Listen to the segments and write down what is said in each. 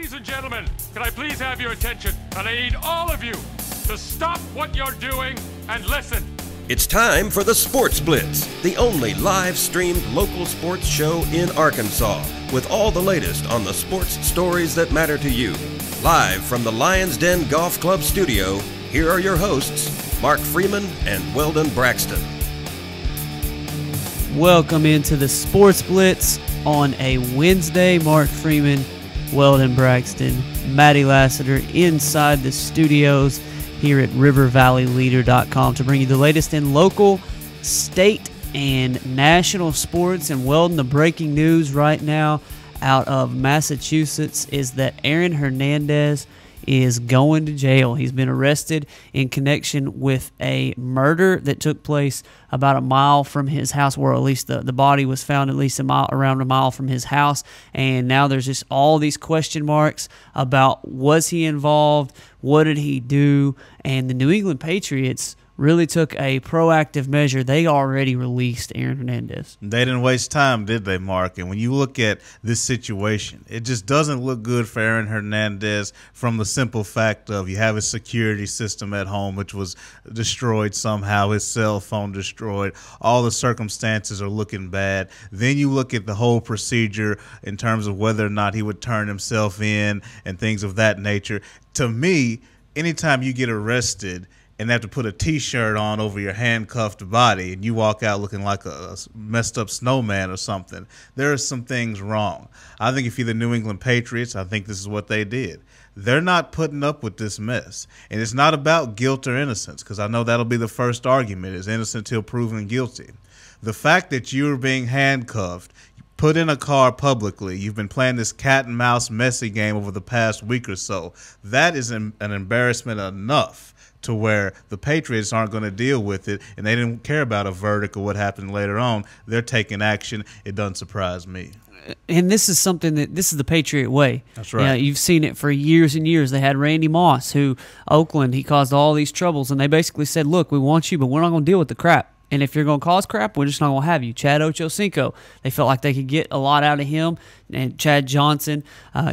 Ladies and gentlemen, can I please have your attention? And I need all of you to stop what you're doing and listen. It's time for the Sports Blitz, the only live-streamed local sports show in Arkansas, with all the latest on the sports stories that matter to you. Live from the Lions Den Golf Club studio, here are your hosts, Mark Freeman and Weldon Braxton. Welcome into the Sports Blitz on a Wednesday. Mark Freeman, Weldon Braxton, Maddie Lassiter inside the studios here at rivervalleyleader.com to bring you the latest in local, state, and national sports. And Weldon, the breaking news right now out of Massachusetts is that Aaron Hernandez is going to jail. He's been arrested in connection with a murder that took place about a mile from his house, or at least the body was found at least around a mile from his house. And now there's just all these question marks about, was he involved? What did he do? And the New England Patriots really took a proactive measure. They already released Aaron Hernandez. They didn't waste time, did they, Mark? And when you look at this situation, it just doesn't look good for Aaron Hernandez from the simple fact of you have a security system at home which was destroyed somehow, his cell phone destroyed, all the circumstances are looking bad. Then you look at the whole procedure in terms of whether or not he would turn himself in and things of that nature. To me, anytime you get arrested and have to put a T-shirt on over your handcuffed body and you walk out looking like a messed up snowman or something, there are some things wrong. I think if you're the New England Patriots, I think this is what they did. They're not putting up with this mess. And it's not about guilt or innocence, because I know that'll be the first argument, is innocent till proven guilty. The fact that you're being handcuffed, put in a car publicly, you've been playing this cat and mouse messy game over the past week or so, that is an embarrassment enough to where the Patriots aren't going to deal with it, and they didn't care about a verdict or what happened later on. They're taking action. It doesn't surprise me. And this is this is the Patriot way. That's right. You've seen it for years and years. They had Randy Moss, who, Oakland, he caused all these troubles, and they basically said, look, we want you, but we're not going to deal with the crap. And if you're going to cause crap, we're just not going to have you. Chad Ochocinco, they felt like they could get a lot out of him. And Chad Johnson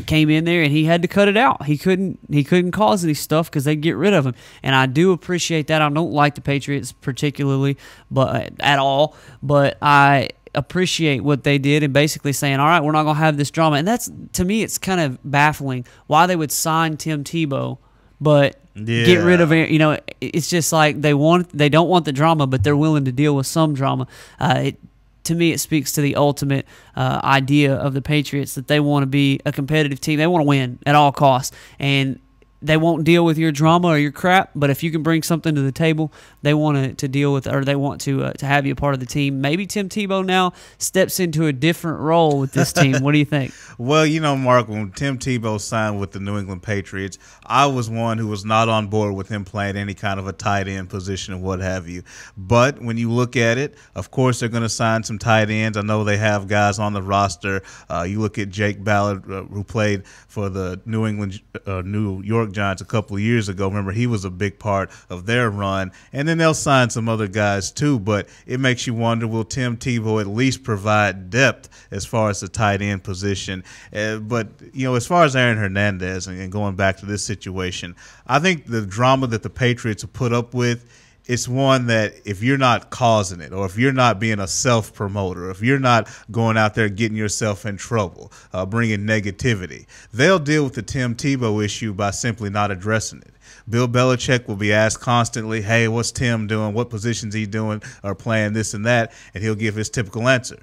came in there, and he had to cut it out. He couldn't cause any stuff because they'd get rid of him. And I do appreciate that. I don't like the Patriots particularly, but at all. But I appreciate what they did and basically saying, all right, we're not going to have this drama. And that's, to me, it's kind of baffling why they would sign Tim Tebow, but get rid of it. You know, it's just like they don't want the drama, but they're willing to deal with some drama. To me, it speaks to the ultimate idea of the Patriots, that they want to be a competitive team. They want to win at all costs, and they won't deal with your drama or your crap. But if you can bring something to the table, they want to deal with, or they want to have you a part of the team. Maybe Tim Tebow now steps into a different role with this team. What do you think? Well, you know, Mark, when Tim Tebow signed with the New England Patriots, I was one who was not on board with him playing any kind of a tight end position and what have you. But when you look at it, of course, they're going to sign some tight ends. I know they have guys on the roster. You look at Jake Ballard, who played for the New York Giants a couple of years ago. Remember, he was a big part of their run. And then they'll sign some other guys too. But it makes you wonder, will Tim Tebow at least provide depth as far as the tight end position? But, you know, as far as Aaron Hernandez and going back to this situation, I think the drama that the Patriots have put up with, it's one that if you're not causing it, or if you're not being a self-promoter, if you're not going out there getting yourself in trouble, bringing negativity, they'll deal with the Tim Tebow issue by simply not addressing it. Bill Belichick will be asked constantly, hey, what's Tim doing? What position's he doing or playing, this and that? And he'll give his typical answer.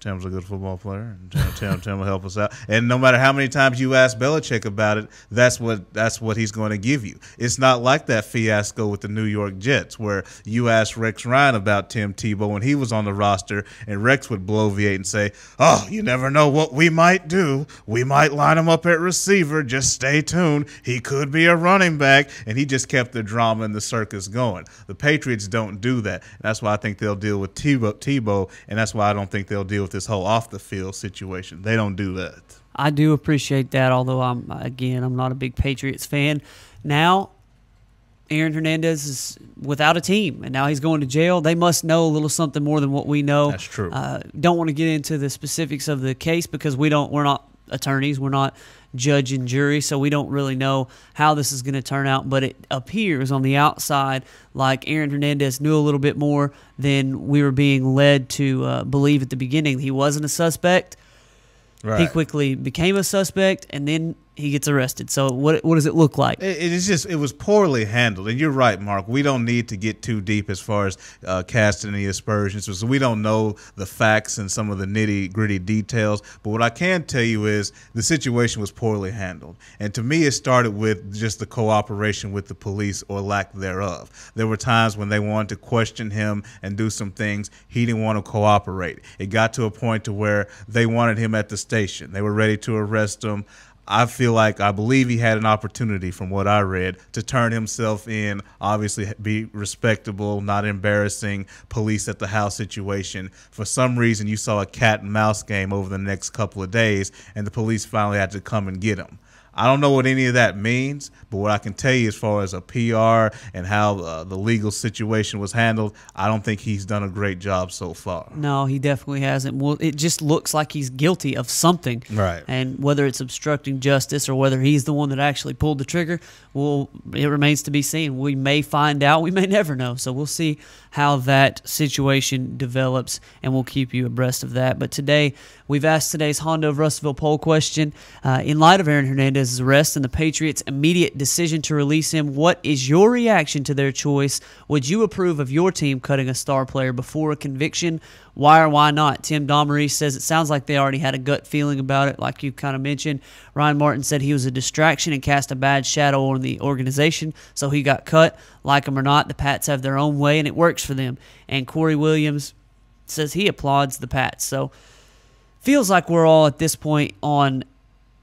Tim's a good football player, and Tim will help us out. And no matter how many times you ask Belichick about it, that's what he's going to give you. It's not like that fiasco with the New York Jets where you asked Rex Ryan about Tim Tebow when he was on the roster, and Rex would bloviate and say, oh, you never know what we might do. We might line him up at receiver. Just stay tuned. He could be a running back. And he just kept the drama and the circus going. The Patriots don't do that. That's why I think they'll deal with Tebow, and that's why I don't think they'll deal with this whole off-the-field situation. They don't do that. I do appreciate that, although I'm not a big Patriots fan. Now, Aaron Hernandez is without a team, and now he's going to jail. They must know a little something more than what we know. That's true. Don't want to get into the specifics of the case because we're not attorneys. We're not judge and jury, so we don't really know how this is going to turn out. But it appears on the outside like Aaron Hernandez knew a little bit more than we were being led to believe at the beginning. He wasn't a suspect. Right. He quickly became a suspect, and then he gets arrested. So what does it look like? It was poorly handled. And you're right, Mark. We don't need to get too deep as far as casting any aspersions. So we don't know the facts and some of the nitty-gritty details. But what I can tell you is the situation was poorly handled. And to me, it started with just the cooperation with the police or lack thereof. There were times when they wanted to question him and do some things. He didn't want to cooperate. It got to a point to where they wanted him at the station. They were ready to arrest him. I believe he had an opportunity, from what I read, to turn himself in, obviously be respectable, not embarrassing, police at the house situation. For some reason, you saw a cat and mouse game over the next couple of days, and the police finally had to come and get him. I don't know what any of that means, but what I can tell you as far as a PR and how the legal situation was handled, I don't think he's done a great job so far. No, he definitely hasn't. Well, it just looks like he's guilty of something. Right. And whether it's obstructing justice or whether he's the one that actually pulled the trigger, well, it remains to be seen. We may find out. We may never know. So we'll see how that situation develops, and we'll keep you abreast of that. But today, we've asked today's Honda of Russellville poll question. In light of Aaron Hernandez's arrest and the Patriots' immediate decision to release him, what is your reaction to their choice? Would you approve of your team cutting a star player before a conviction? Why or why not? Tim Domery says it sounds like they already had a gut feeling about it, like you kind of mentioned. Ryan Martin said he was a distraction and cast a bad shadow on the organization, so he got cut. Like him or not, the Pats have their own way, and it works for them. And Corey Williams says he applauds the Pats. So feels like we're all at this point on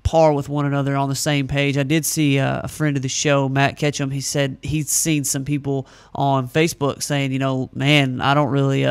par with one another, on the same page. I did see a friend of the show, Matt Ketchum. He said he's seen some people on Facebook saying, man, I don't really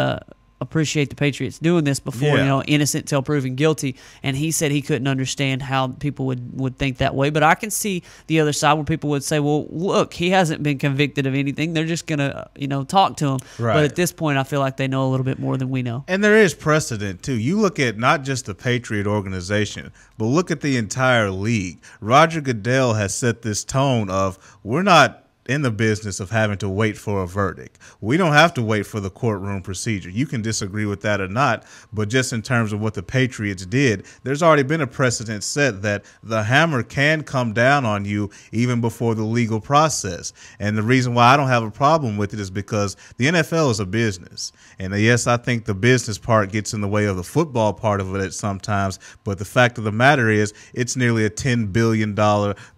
appreciate the Patriots doing this before, innocent till proven guilty. And he said he couldn't understand how people would think that way. But I can see the other side where people would say, well, look, he hasn't been convicted of anything. They're just going to, talk to him. Right. But at this point, I feel like they know a little bit more than we know. And there is precedent, too. You look at not just the Patriot organization, but look at the entire league. Roger Goodell has set this tone of, we're not in the business of having to wait for a verdict. We don't have to wait for the courtroom procedure. You can disagree with that or not, but just in terms of what the Patriots did, there's already been a precedent set that the hammer can come down on you even before the legal process. And the reason why I don't have a problem with it is because the NFL is a business. And yes, I think the business part gets in the way of the football part of it sometimes, but the fact of the matter is it's nearly a $10 billion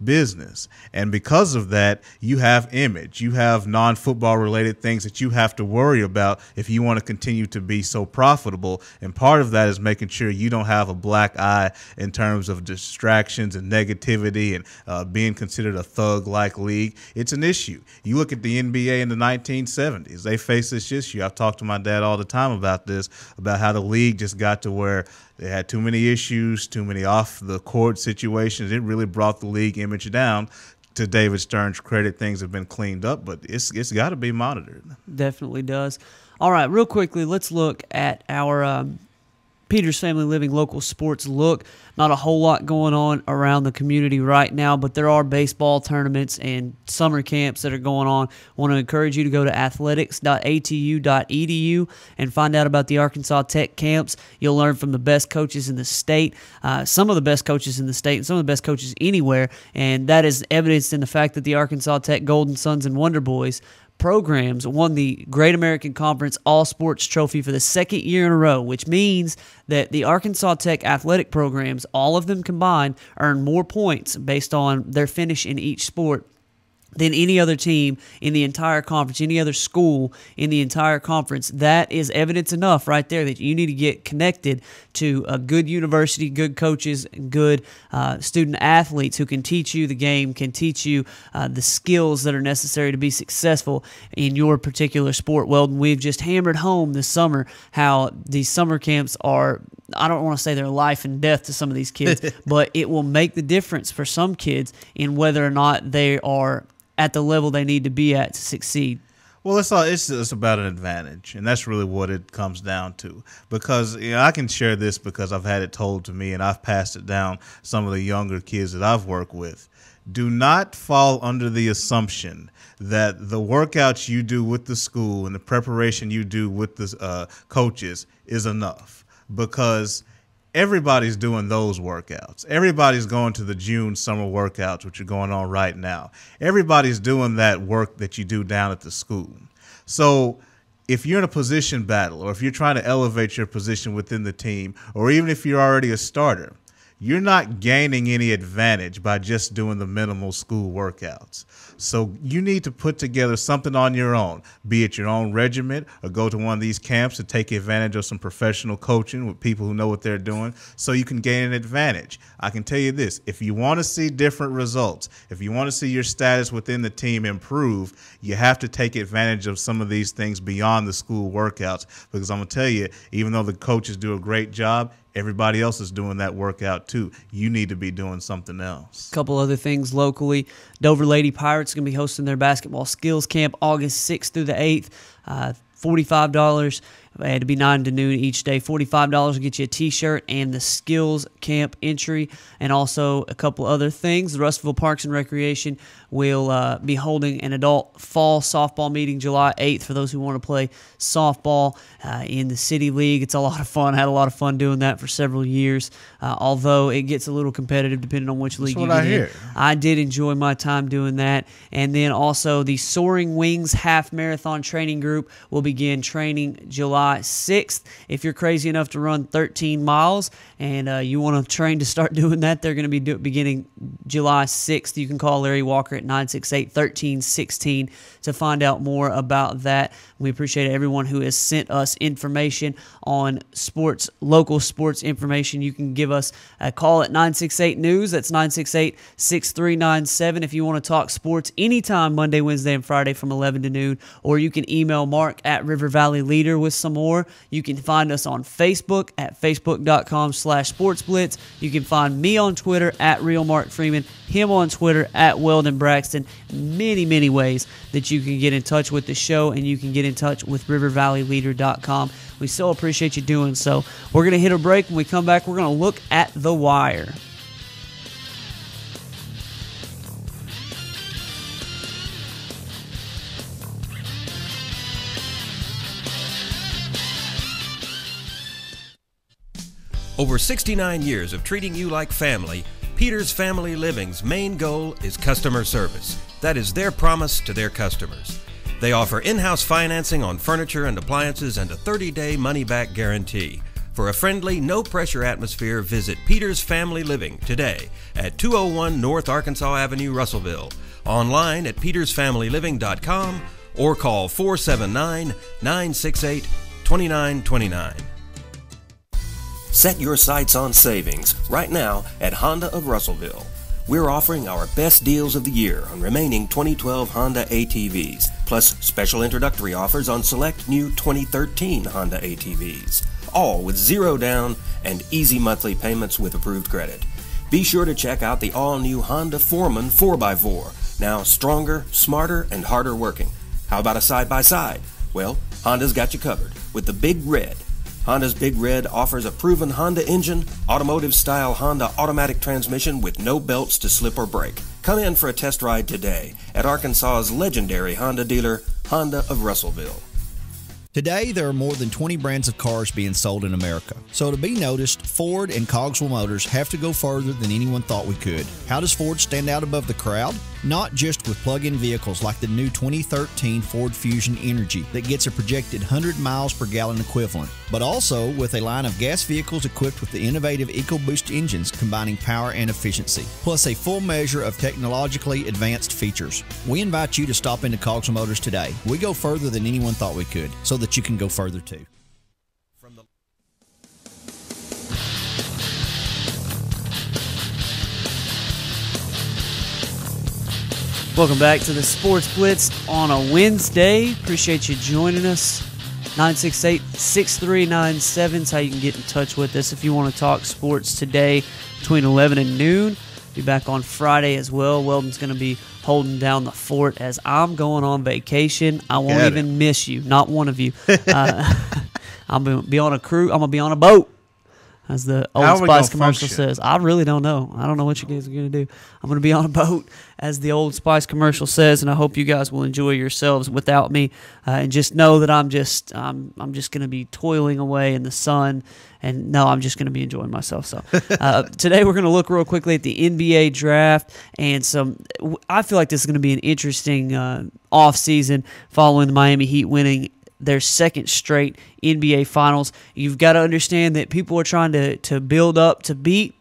business. And because of that, you have image. You have non-football related things that you have to worry about if you want to continue to be so profitable. And part of that is making sure you don't have a black eye in terms of distractions and negativity and being considered a thug-like league. It's an issue. You look at the NBA in the 1970s. They faced this issue. I've talked to my dad all the time about this, about how the league just got to where they had too many issues, too many off-the-court situations. It really brought the league image down. To David Stern's credit, things have been cleaned up, but it's got to be monitored. Definitely does. All right, real quickly, let's look at our Peters Family Living local sports look. Not a whole lot going on around the community right now, but there are baseball tournaments and summer camps that are going on. I want to encourage you to go to athletics.atu.edu and find out about the Arkansas Tech camps. You'll learn from the best coaches in the state, some of the best coaches in the state, and some of the best coaches anywhere, and that is evidenced in the fact that the Arkansas Tech Golden Sons and Wonder Boys programs won the Great American Conference All-Sports Trophy for the second year in a row, which means that the Arkansas Tech athletic programs, all of them combined, earn more points based on their finish in each sport than any other team in the entire conference, any other school in the entire conference. That is evidence enough right there that you need to get connected to a good university, good coaches, good student athletes who can teach you the game, can teach you the skills that are necessary to be successful in your particular sport. Well, we've just hammered home this summer how these summer camps are, I don't want to say they're life and death to some of these kids, but it will make the difference for some kids in whether or not they are at the level they need to be at to succeed. Well, it's about an advantage, and that's really what it comes down to. Because I can share this because I've had it told to me, and I've passed it down some of the younger kids that I've worked with. Do not fall under the assumption that the workouts you do with the school and the preparation you do with the coaches is enough, because everybody's doing those workouts. Everybody's going to the June summer workouts, which are going on right now. Everybody's doing that work that you do down at the school. So if you're in a position battle, or if you're trying to elevate your position within the team, or even if you're already a starter, you're not gaining any advantage by just doing the minimal school workouts. So you need to put together something on your own, be it your own regiment, or go to one of these camps to take advantage of some professional coaching with people who know what they're doing, so you can gain an advantage. I can tell you this, if you want to see different results, if you want to see your status within the team improve, you have to take advantage of some of these things beyond the school workouts, because I'm going to tell you, even though the coaches do a great job, everybody else is doing that workout too. You need to be doing something else. A couple other things locally. Dover Lady Pirates are going to be hosting their basketball skills camp August 6th through the 8th. $45. It had to be 9 to noon each day. $45 will get you a T-shirt and the skills camp entry, and also a couple other things. The Russellville Parks and Recreation will be holding an adult fall softball meeting July 8th for those who want to play softball in the City League. It's a lot of fun. I had a lot of fun doing that for several years, although it gets a little competitive depending on which league you get in. I did enjoy my time doing that. And then also the Soaring Wings Half Marathon Training Group will begin training July 6th. If you're crazy enough to run 13 miles and you want to train to start doing that, they're going to be beginning July 6th. You can call Larry Walker at 968-1316 to find out more about that. We appreciate everyone who has sent us information on sports, local sports information. You can give us a call at 968-NEWS. That's 968-6397 if you want to talk sports anytime Monday, Wednesday, and Friday from 11 to noon. Or you can email Mark at River Valley Leader with some more. You can find us on Facebook at facebook.com/sportsblitz. You can find me on Twitter at Real Mark Freeman, him on Twitter at Weldon Braxton. Many, many ways that you can get in touch with the show, and you can get in touch with rivervalleyleader.com. We so appreciate you doing so. We're going to hit a break. When we come back, we're going to look at the wire. Over 69 years of treating you like family, Peters Family Living's main goal is customer service. That is their promise to their customers. They offer in-house financing on furniture and appliances and a 30-day money-back guarantee. For a friendly, no-pressure atmosphere, visit Peters Family Living today at 201 North Arkansas Avenue, Russellville, online at petersfamilyliving.com, or call 479-968-2929. Set your sights on savings right now at Honda of Russellville. We're offering our best deals of the year on remaining 2012 Honda ATVs, plus special introductory offers on select new 2013 Honda ATVs, all with zero down and easy monthly payments with approved credit. Be sure to check out the all-new Honda Foreman 4x4, now stronger, smarter, and harder working. How about a side-by-side? Well, Honda's got you covered with the Big Red. Honda's Big Red offers a proven Honda engine, automotive-style Honda automatic transmission with no belts to slip or break. Come in for a test ride today at Arkansas's legendary Honda dealer, Honda of Russellville. Today, there are more than 20 brands of cars being sold in America. So to be noticed, Ford and Cogswell Motors have to go further than anyone thought we could. How does Ford stand out above the crowd? Not just with plug-in vehicles like the new 2013 Ford Fusion Energy that gets a projected 100 miles per gallon equivalent, but also with a line of gas vehicles equipped with the innovative EcoBoost engines combining power and efficiency, plus a full measure of technologically advanced features. We invite you to stop into Cogswell Motors today. We go further than anyone thought we could, so that you can go further too. Welcome back to the Sports Blitz on a Wednesday. Appreciate you joining us. 968-6397 is how you can get in touch with us if you want to talk sports today between 11 and noon. Be back on Friday as well. Weldon's going to be holding down the fort as I'm going on vacation. I won't even miss you, not one of you. I'm going to be on a cruise. I'm going to be on a boat, as the Old Spice commercial says. I really don't know. I don't know what you guys are going to do. I'm going to be on a boat, as the Old Spice commercial says, and I hope you guys will enjoy yourselves without me. And just know that I'm just going to be toiling away in the sun. And no, I'm just going to be enjoying myself. So today we're going to look real quickly at the NBA draft and I feel like this is going to be an interesting off season following the Miami Heat winning their second straight NBA Finals. You've got to understand that people are trying to build up to beat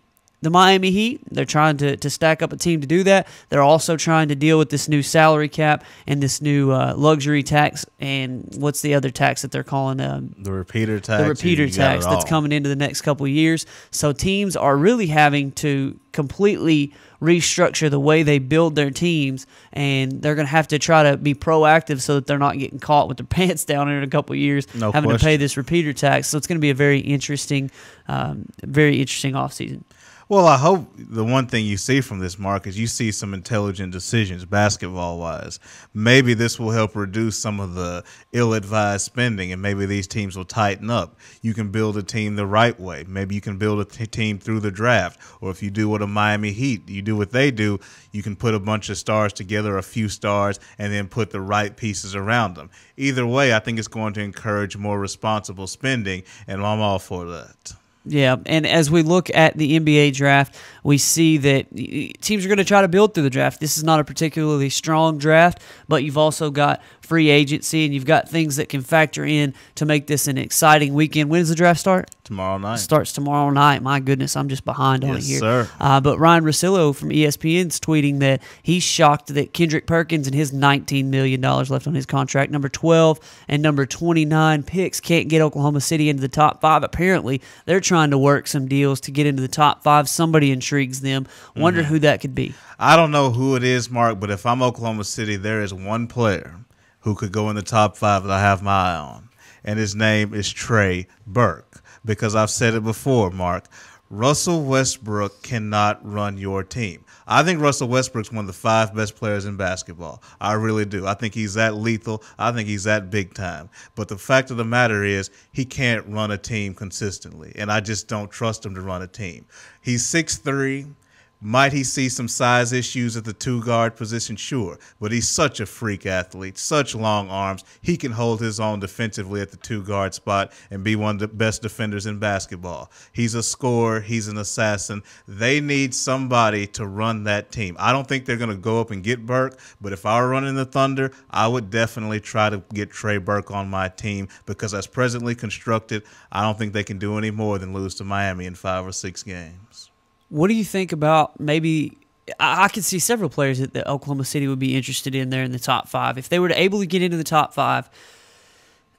the Miami Heat. They're trying to stack up a team to do that. They're also trying to deal with this new salary cap and this new luxury tax, and what's the other tax that they're calling? The repeater tax. The repeater tax that's coming into the next couple of years. So teams are really having to completely restructure the way they build their teams, and they're going to have to try to be proactive so that they're not getting caught with their pants down in a couple of years, having to pay this repeater tax. So it's going to be a very interesting offseason. Well, I hope the one thing you see from this, Mark, is you see some intelligent decisions basketball-wise. Maybe this will help reduce some of the ill-advised spending, and maybe these teams will tighten up. You can build a team the right way. Maybe you can build a team through the draft. Or if you do what a Miami Heat, you do what they do, you can put a bunch of stars together, a few stars, and then put the right pieces around them. Either way, I think it's going to encourage more responsible spending, and I'm all for that. Yeah, and as we look at the NBA draft, we see that teams are going to try to build through the draft. This is not a particularly strong draft, but you've also got free agency, and you've got things that can factor in to make this an exciting weekend. When does the draft start? Tomorrow night. Starts tomorrow night. My goodness, I'm just behind on it here. Yes, sir. But Ryan Russillo from ESPN is tweeting that he's shocked that Kendrick Perkins and his $19 million left on his contract, number 12 and number 29 picks, can't get Oklahoma City into the top 5. Apparently, they're trying to work some deals to get into the top 5. Somebody intrigues them. Wonder who that could be. I don't know who it is, Mark, but if I'm Oklahoma City, there is one player who could go in the top 5 that I have my eye on, and his name is Trey Burke. Because I've said it before, Mark, Russell Westbrook cannot run your team. I think Russell Westbrook's one of the 5 best players in basketball. I really do. I think he's that lethal. I think he's that big time. But the fact of the matter is he can't run a team consistently, and I just don't trust him to run a team. He's 6'3". Might he see some size issues at the 2-guard position? Sure. But he's such a freak athlete, such long arms. He can hold his own defensively at the 2-guard spot and be one of the best defenders in basketball. He's a scorer. He's an assassin. They need somebody to run that team. I don't think they're going to go up and get Burke, but if I were running the Thunder, I would definitely try to get Trey Burke on my team because as presently constructed, I don't think they can do any more than lose to Miami in 5 or 6 games. What do you think about maybe – I could see several players that Oklahoma City would be interested in there in the top 5. If they were able to get into the top 5,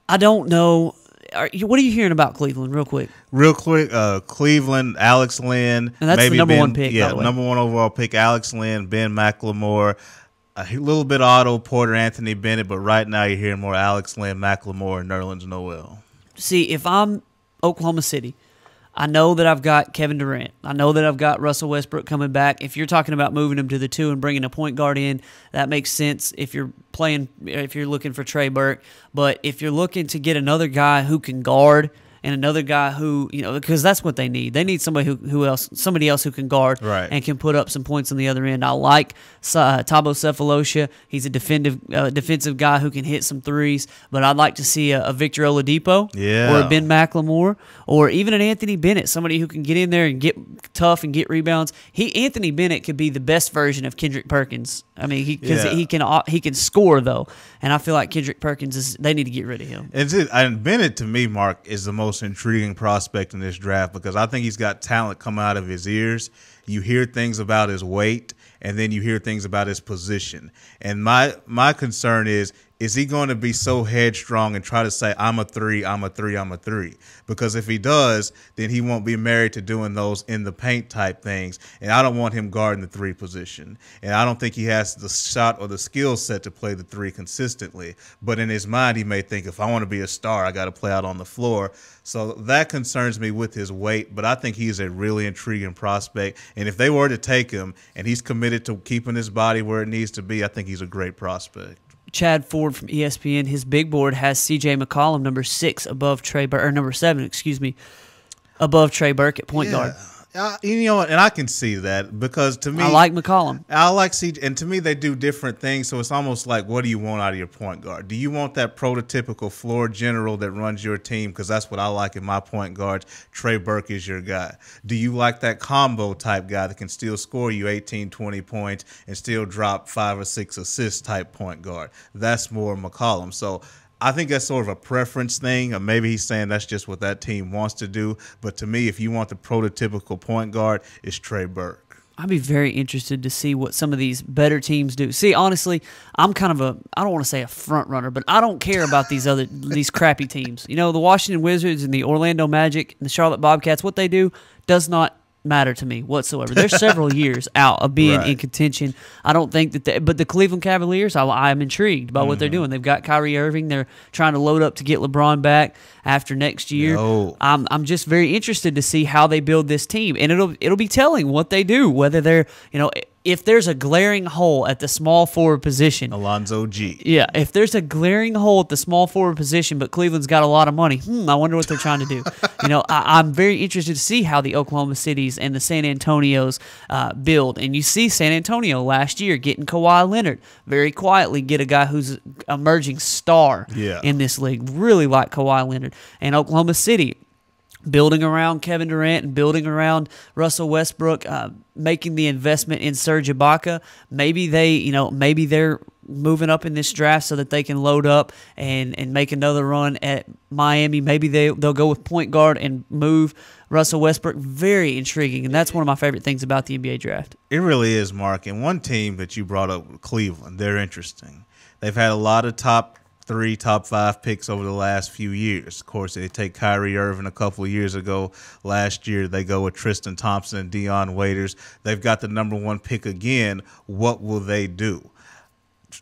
I don't know. What are you hearing about Cleveland real quick? Real quick, Cleveland, Alex Lynn. And that's maybe the number 1 pick, yeah, by the way. number 1 overall pick, Alex Lynn, Ben McLemore, a little bit Otto Porter, Anthony Bennett, but right now you're hearing more Alex Lynn, McLemore, and Nerlens Noel. See, if I'm Oklahoma City – I know that I've got Kevin Durant. I know that I've got Russell Westbrook coming back. If you're talking about moving him to the 2 and bringing a point guard in, that makes sense if you're looking for Trey Burke. But if you're looking to get another guy who can guard and another guy who, because that's what they need. They need somebody somebody else who can guard and can put up some points on the other end. I like Thabo Cephalosha. He's a defensive guy who can hit some threes, but I'd like to see a Victor Oladipo or a Ben McLemore or even an Anthony Bennett, somebody who can get in there and get tough and get rebounds. Anthony Bennett could be the best version of Kendrick Perkins. I mean, he can score though, and I feel like Kendrick Perkins they need to get rid of him. And Bennett to me, Mark, is the most intriguing prospect in this draft because I think he's got talent come out of his ears. You hear things about his weight, and then you hear things about his position. And my concern is is he going to be so headstrong and try to say, I'm a 3, I'm a 3, I'm a 3? Because if he does, then he won't be married to doing those in the paint type things. And I don't want him guarding the 3 position. And I don't think he has the shot or the skill set to play the 3 consistently. But in his mind, he may think, if I want to be a star, I got to play out on the floor. So that concerns me with his weight, but I think he's a really intriguing prospect. And if they were to take him and he's committed to keeping his body where it needs to be, I think he's a great prospect. Chad Ford from ESPN, his big board has C.J. McCollum, number 6 above Trey Burke, or number 7, excuse me, above Trey Burke at point guard. You know what, and I can see that because to me, I like McCollum. I like CJ, and to me, they do different things. So it's almost like, what do you want out of your point guard? Do you want that prototypical floor general that runs your team? Because that's what I like in my point guards. Trey Burke is your guy. Do you like that combo type guy that can still score you 18, 20 points and still drop 5 or 6 assists type point guard? That's more McCollum. So I think that's sort of a preference thing, or maybe he's saying that's just what that team wants to do. But to me, if you want the prototypical point guard, it's Trey Burke. I'd be very interested to see what some of these better teams do. See, honestly, I'm kind of I don't want to say a front runner, but I don't care about these crappy teams. You know, the Washington Wizards and the Orlando Magic and the Charlotte Bobcats, what they do does not matter to me whatsoever. They're several years out of being in contention. I don't think that but the Cleveland Cavaliers, I'm intrigued by what they're doing. They've got Kyrie Irving. They're trying to load up to get LeBron back after next year. I'm just very interested to see how they build this team, and it'll be telling what they do, whether they're, you know, if there's a glaring hole at the small forward position. Alonzo G. Yeah, if there's a glaring hole at the small forward position, but Cleveland's got a lot of money, I wonder what they're trying to do. You know, I'm very interested to see how the Oklahoma Cities and the San Antonios build. And you see San Antonio last year getting Kawhi Leonard, very quietly get a guy who's an emerging star in this league. Really like Kawhi Leonard. And Oklahoma City, building around Kevin Durant and building around Russell Westbrook, making the investment in Serge Ibaka. Maybe they're moving up in this draft so that they can load up and make another run at Miami. Maybe they'll go with point guard and move Russell Westbrook. Very intriguing, and that's one of my favorite things about the NBA draft. It really is, Mark. And one team that you brought up, Cleveland, they're interesting. They've had a lot of top 3, top 5 picks over the last few years. Of course, they take Kyrie Irving a couple of years ago. Last year, they go with Tristan Thompson and Dion Waiters. They've got the number 1 pick again. What will they do?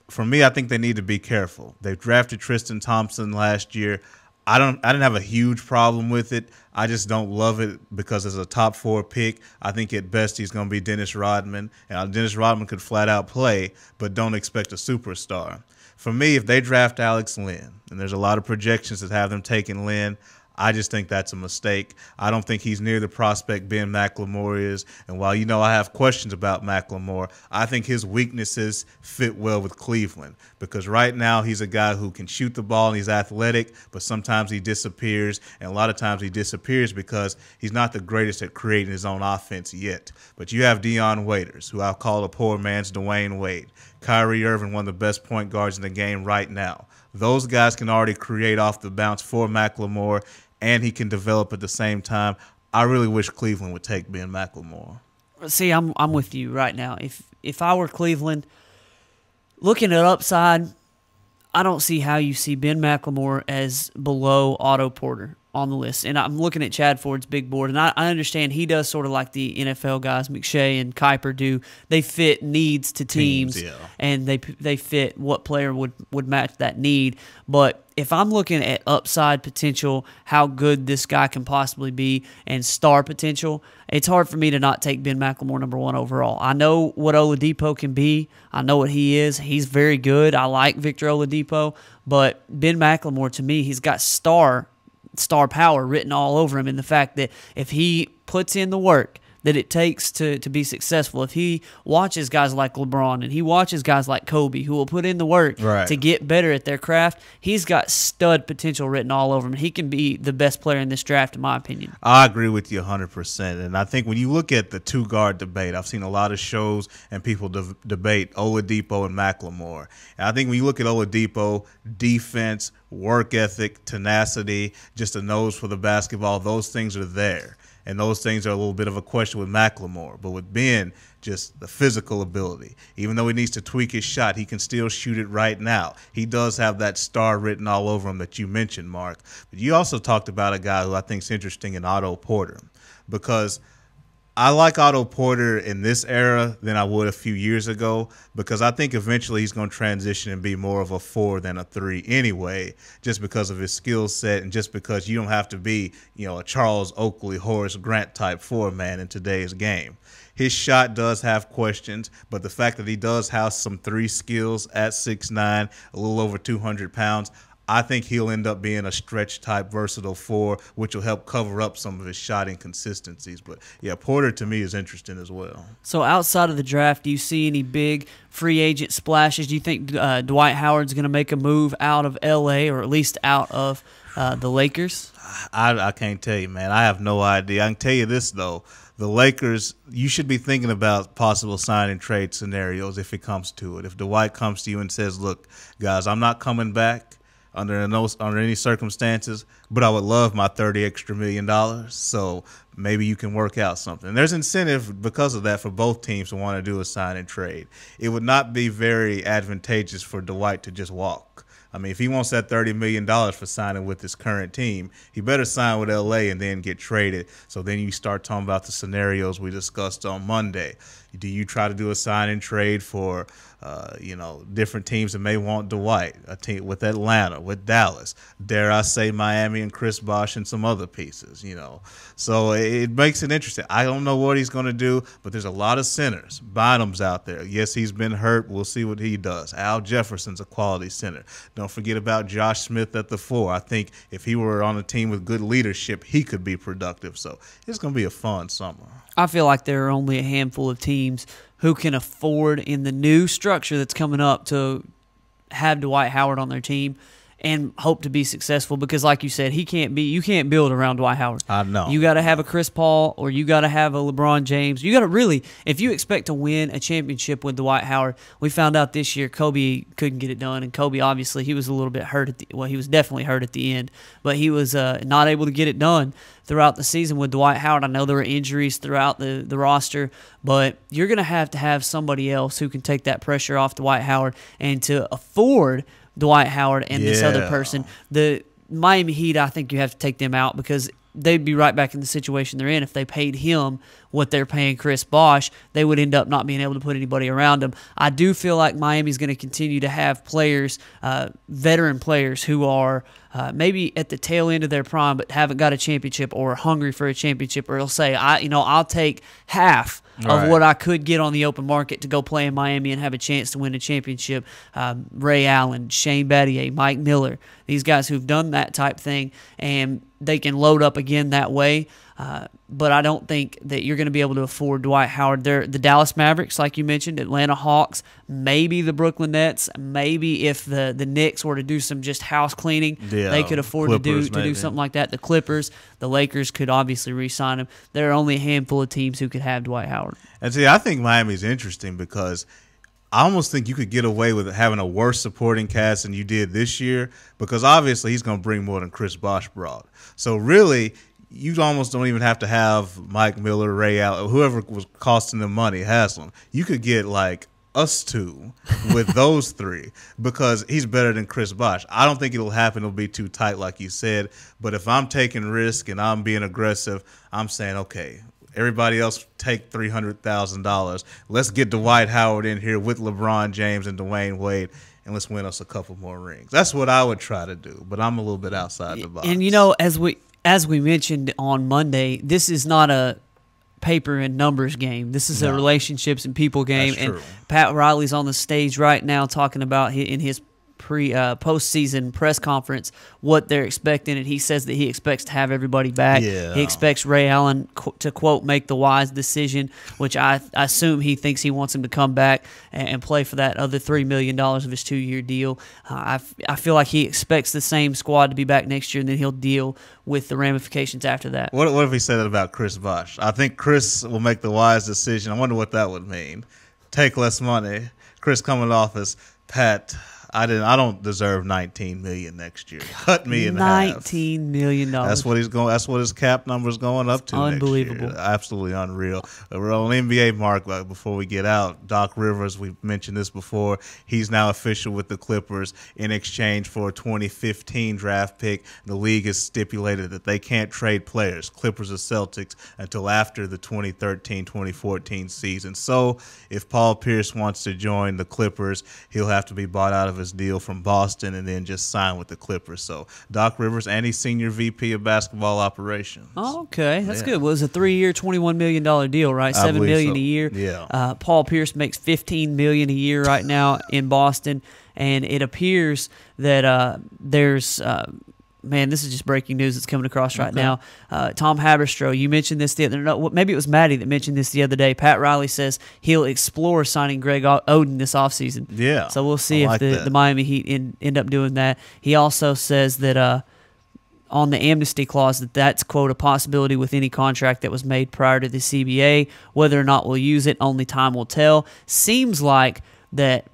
For me, I think they need to be careful. They drafted Tristan Thompson last year. I didn't have a huge problem with it. I just don't love it because as a top 4 pick, I think at best he's going to be Dennis Rodman. And Dennis Rodman could flat out play, but don't expect a superstar. For me, if they draft Alex Len, and there's a lot of projections that have them taking Len, I just think that's a mistake. I don't think he's near the prospect Ben McLemore is. And while I have questions about McLemore, I think his weaknesses fit well with Cleveland because right now he's a guy who can shoot the ball and he's athletic, but sometimes he disappears. And a lot of times he disappears because he's not the greatest at creating his own offense yet. But you have Dion Waiters, who I'll call a poor man's Dwayne Wade. Kyrie Irving, one of the best point guards in the game right now. Those guys can already create off the bounce for McLemore, and he can develop at the same time. I really wish Cleveland would take Ben McLemore. See, I'm with you right now. If I were Cleveland, looking at upside, I don't see how you see Ben McLemore as below Otto Porter on the list. And I'm looking at Chad Ford's big board, and I understand he does sort of like the NFL guys, McShay and Kuiper do. They fit needs to teams and they fit what player would match that need. But if I'm looking at upside potential, how good this guy can possibly be, and star potential, it's hard for me to not take Ben McLemore number 1 overall. I know what Oladipo can be. I know what he is. He's very good. I like Victor Oladipo. But Ben McLemore, to me, he's got star power written all over him, in the fact that if he puts in the work that it takes to be successful, if he watches guys like LeBron and he watches guys like Kobe who will put in the work to get better at their craft, he's got stud potential written all over him. He can be the best player in this draft, in my opinion. I agree with you 100%. And I think when you look at the 2-guard debate, I've seen a lot of shows and people debate Oladipo and McLemore. And I think when you look at Oladipo, defense, work ethic, tenacity, just a nose for the basketball, those things are there. And those things are a little bit of a question with McLemore. But with Ben, just the physical ability. Even though he needs to tweak his shot, he can still shoot it right now. He does have that star written all over him that you mentioned, Mark. But you also talked about a guy who I think is interesting in Otto Porter, because I like Otto Porter in this era than I would a few years ago, because I think eventually he's going to transition and be more of a 4 than a 3 anyway, just because of his skill set and just because you don't have to be, a Charles Oakley, Horace Grant type 4 man in today's game. His shot does have questions, but the fact that he does have some 3 skills at 6'9", a little over 200 pounds, I think he'll end up being a stretch-type versatile 4, which will help cover up some of his shot inconsistencies. But, yeah, Porter to me is interesting as well. So outside of the draft, do you see any big free agent splashes? Do you think Dwight Howard's going to make a move out of L.A. or at least out of the Lakers? I can't tell you, man. I have no idea. I can tell you this, though. The Lakers, you should be thinking about possible sign and trade scenarios if it comes to it. If Dwight comes to you and says, look, guys, I'm not coming back under any circumstances, but I would love my $30 million extra. So maybe you can work out something. And there's incentive because of that for both teams to want to do a sign and trade. It would not be very advantageous for Dwight to just walk. I mean, if he wants that $30 million for signing with his current team, he better sign with L.A. and then get traded. So then you start talking about the scenarios we discussed on Monday. Do you try to do a sign and trade for, different teams that may want Dwight, a team with Atlanta, with Dallas, dare I say Miami and Chris Bosh and some other pieces, So it makes it interesting. I don't know what he's going to do, but there's a lot of centers. Bynum's out there. Yes, he's been hurt. We'll see what he does. Al Jefferson's a quality center. Don't forget about Josh Smith at the 4. I think if he were on a team with good leadership, he could be productive. So it's going to be a fun summer. I feel like there are only a handful of teams who can afford, in the new structure that's coming up, to have Dwight Howard on their team and hope to be successful, because like you said, you can't build around Dwight Howard. I know. You got to have a Chris Paul, or you got to have a LeBron James. You got to really, if you expect to win a championship with Dwight Howard, we found out this year Kobe couldn't get it done, and Kobe, obviously, he was a little bit hurt he was definitely hurt at the end, but he was not able to get it done throughout the season with Dwight Howard. I know there were injuries throughout the roster, but you're going to have somebody else who can take that pressure off Dwight Howard, and to afford Dwight Howard and this other person. The Miami Heat, I think you have to take them out, because they'd be right back in the situation they're in. If they paid him what they're paying Chris Bosh, they would end up not being able to put anybody around him. I do feel like Miami's going to continue to have players, veteran players, who are maybe at the tail end of their prime but haven't got a championship or are hungry for a championship, or he'll say, I'll take half of what I could get on the open market to go play in Miami and have a chance to win a championship. Ray Allen, Shane Battier, Mike Miller, these guys who've done that type thing, and they can load up again that way. But I don't think that you're going to be able to afford Dwight Howard. The Dallas Mavericks, like you mentioned, Atlanta Hawks, maybe the Brooklyn Nets, maybe if the Knicks were to do some just house cleaning, they could afford to do something like that. The Clippers, the Lakers could obviously re-sign him. There are only a handful of teams who could have Dwight Howard. And see, I think Miami's interesting because I almost think you could get away with having a worse supporting cast than you did this year, because obviously he's going to bring more than Chris Bosh brought. So really, you almost don't even have to have Mike Miller, Ray Allen, whoever was costing them money, Haslam. You could get like us two with those three, because he's better than Chris Bosh. I don't think it'll happen. It'll be too tight, like you said. But if I'm taking risk and I'm being aggressive, I'm saying, okay, everybody else take $300,000. Let's get Dwight Howard in here with LeBron James and Dwayne Wade, and let's win us a couple more rings. That's what I would try to do, but I'm a little bit outside the box. And, as we mentioned on Monday, this is not a paper and numbers game. This is a relationships and people game. That's true. And Pat Riley's on the stage right now talking about in his postseason press conference what they're expecting, and he says that he expects to have everybody back. Yeah. He expects Ray Allen to, quote, make the wise decision, which I assume he thinks he wants him to come back and play for that other $3 million of his 2-year deal. I feel like he expects the same squad to be back next year, and then he'll deal with the ramifications after that. What if he said that about Chris Bosh? I think Chris will make the wise decision. I wonder what that would mean. Take less money. Chris coming off as Pat, I don't deserve $19 million next year. Cut me in half. $19 million. That's what he's going. That's what his cap number's going up to. Unbelievable. Next year. Absolutely unreal. We're on NBA mark. Before we get out, Doc Rivers. We mentioned this before. He's now official with the Clippers in exchange for a 2015 draft pick. The league has stipulated that they can't trade players, Clippers or Celtics, until after the 2013-2014 season. So if Paul Pierce wants to join the Clippers, he'll have to be bought out of his deal from Boston and then just sign with the Clippers. So Doc Rivers, and he's senior VP of basketball operations. Oh, okay, that's good. Well, it's a 3-year, $21 million deal, right? $7 million a year. Yeah. Paul Pierce makes $15 million a year right now in Boston, and it appears that there's. Man, this is just breaking news that's coming across right now. Tom Haberstroh, you mentioned this the other. No, maybe it was Maddie that mentioned this the other day. Pat Riley says he'll explore signing Greg Oden this offseason. Yeah, so we'll see if the Miami Heat end up doing that. He also says that on the amnesty clause that's, quote, a possibility with any contract that was made prior to the CBA. Whether or not we'll use it, only time will tell. Seems like that.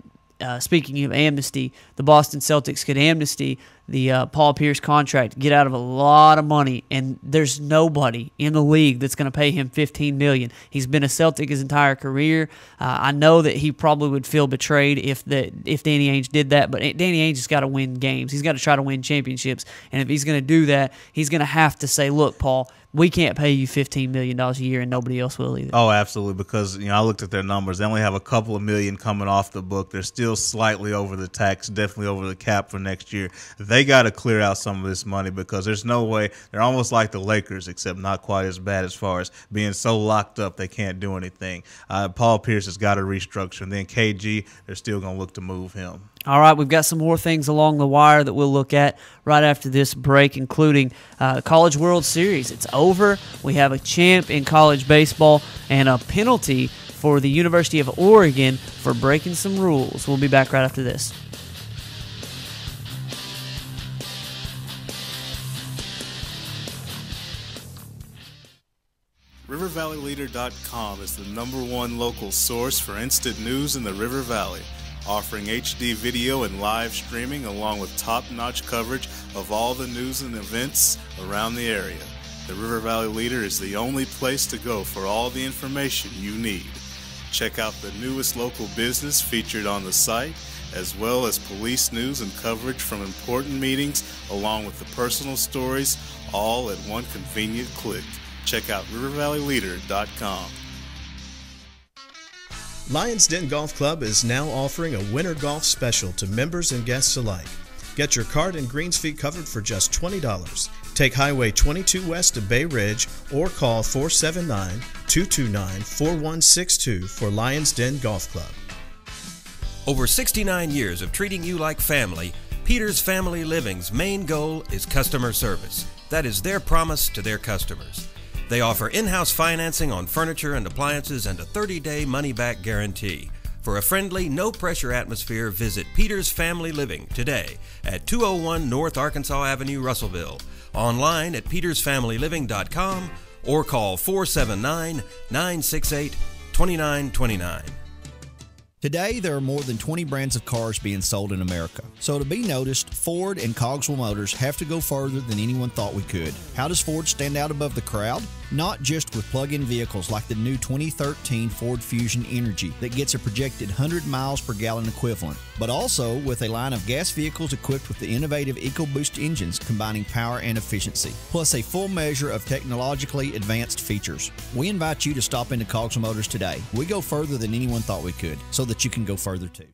Speaking of amnesty, the Boston Celtics could amnesty the Paul Pierce contract, get out of a lot of money, and there's nobody in the league that's going to pay him $15 million. He's been a Celtic his entire career. I know that he probably would feel betrayed if Danny Ainge did that, but Danny Ainge has got to win games. He's got to try to win championships, and if he's going to do that, he's going to have to say, look, Paul, we can't pay you $15 million a year, and nobody else will either. Oh, absolutely, because I looked at their numbers. They only have a couple of million coming off the book. They're still slightly over the tax, definitely over the cap for next year. They got to clear out some of this money because there's no way. They're almost like the Lakers, except not quite as bad as far as being so locked up they can't do anything. Paul Pierce has got to restructure, and then KG, they're still going to look to move him. All right, we've got some more things along the wire that we'll look at right after this break, including College World Series. It's over. We have a champ in college baseball and a penalty for the University of Oregon for breaking some rules. We'll be back right after this. RiverValleyLeader.com is the #1 local source for instant news in the River Valley, offering HD video and live streaming along with top-notch coverage of all the news and events around the area. The River Valley Leader is the only place to go for all the information you need. Check out the newest local business featured on the site, as well as police news and coverage from important meetings, along with the personal stories, all at one convenient click. Check out RiverValleyLeader.com. Lions Den Golf Club is now offering a winter golf special to members and guests alike. Get your cart and greens fee covered for just $20. Take Highway 22 west to Bay Ridge or call 479-229-4162 for Lions Den Golf Club. Over 69 years of treating you like family, Peters Family Living's main goal is customer service. That is their promise to their customers. They offer in-house financing on furniture and appliances and a 30-day money-back guarantee. For a friendly, no-pressure atmosphere, visit Peters Family Living today at 201 North Arkansas Avenue, Russellville. Online at petersfamilyliving.com or call 479-968-2929. Today, there are more than 20 brands of cars being sold in America. So to be noticed, Ford and Cogswell Motors have to go further than anyone thought we could. How does Ford stand out above the crowd? Not just with plug-in vehicles like the new 2013 Ford Fusion Energy that gets a projected 100 miles per gallon equivalent, but also with a line of gas vehicles equipped with the innovative EcoBoost engines combining power and efficiency, plus a full measure of technologically advanced features. We invite you to stop into Cogswell Motors today. We go further than anyone thought we could, so that you can go further too.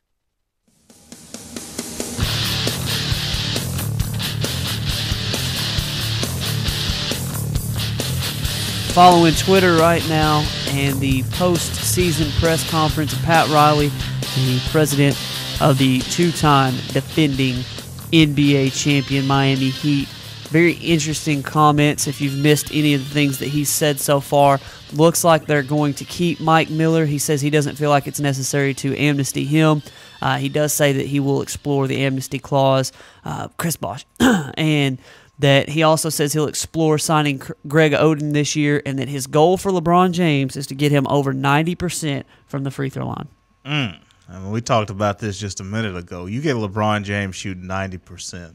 Following Twitter right now and the post-season press conference of Pat Riley, the president of the two-time defending NBA champion Miami Heat. Very interesting comments. If you've missed any of the things that he's said so far, looks like they're going to keep Mike Miller. He says he doesn't feel like it's necessary to amnesty him. He does say that he will explore the amnesty clause, Chris Bosh, and that he also says he'll explore signing Greg Oden this year, and that his goal for LeBron James is to get him over 90% from the free throw line. I mean, we talked about this just a minute ago. You get LeBron James shooting 90%,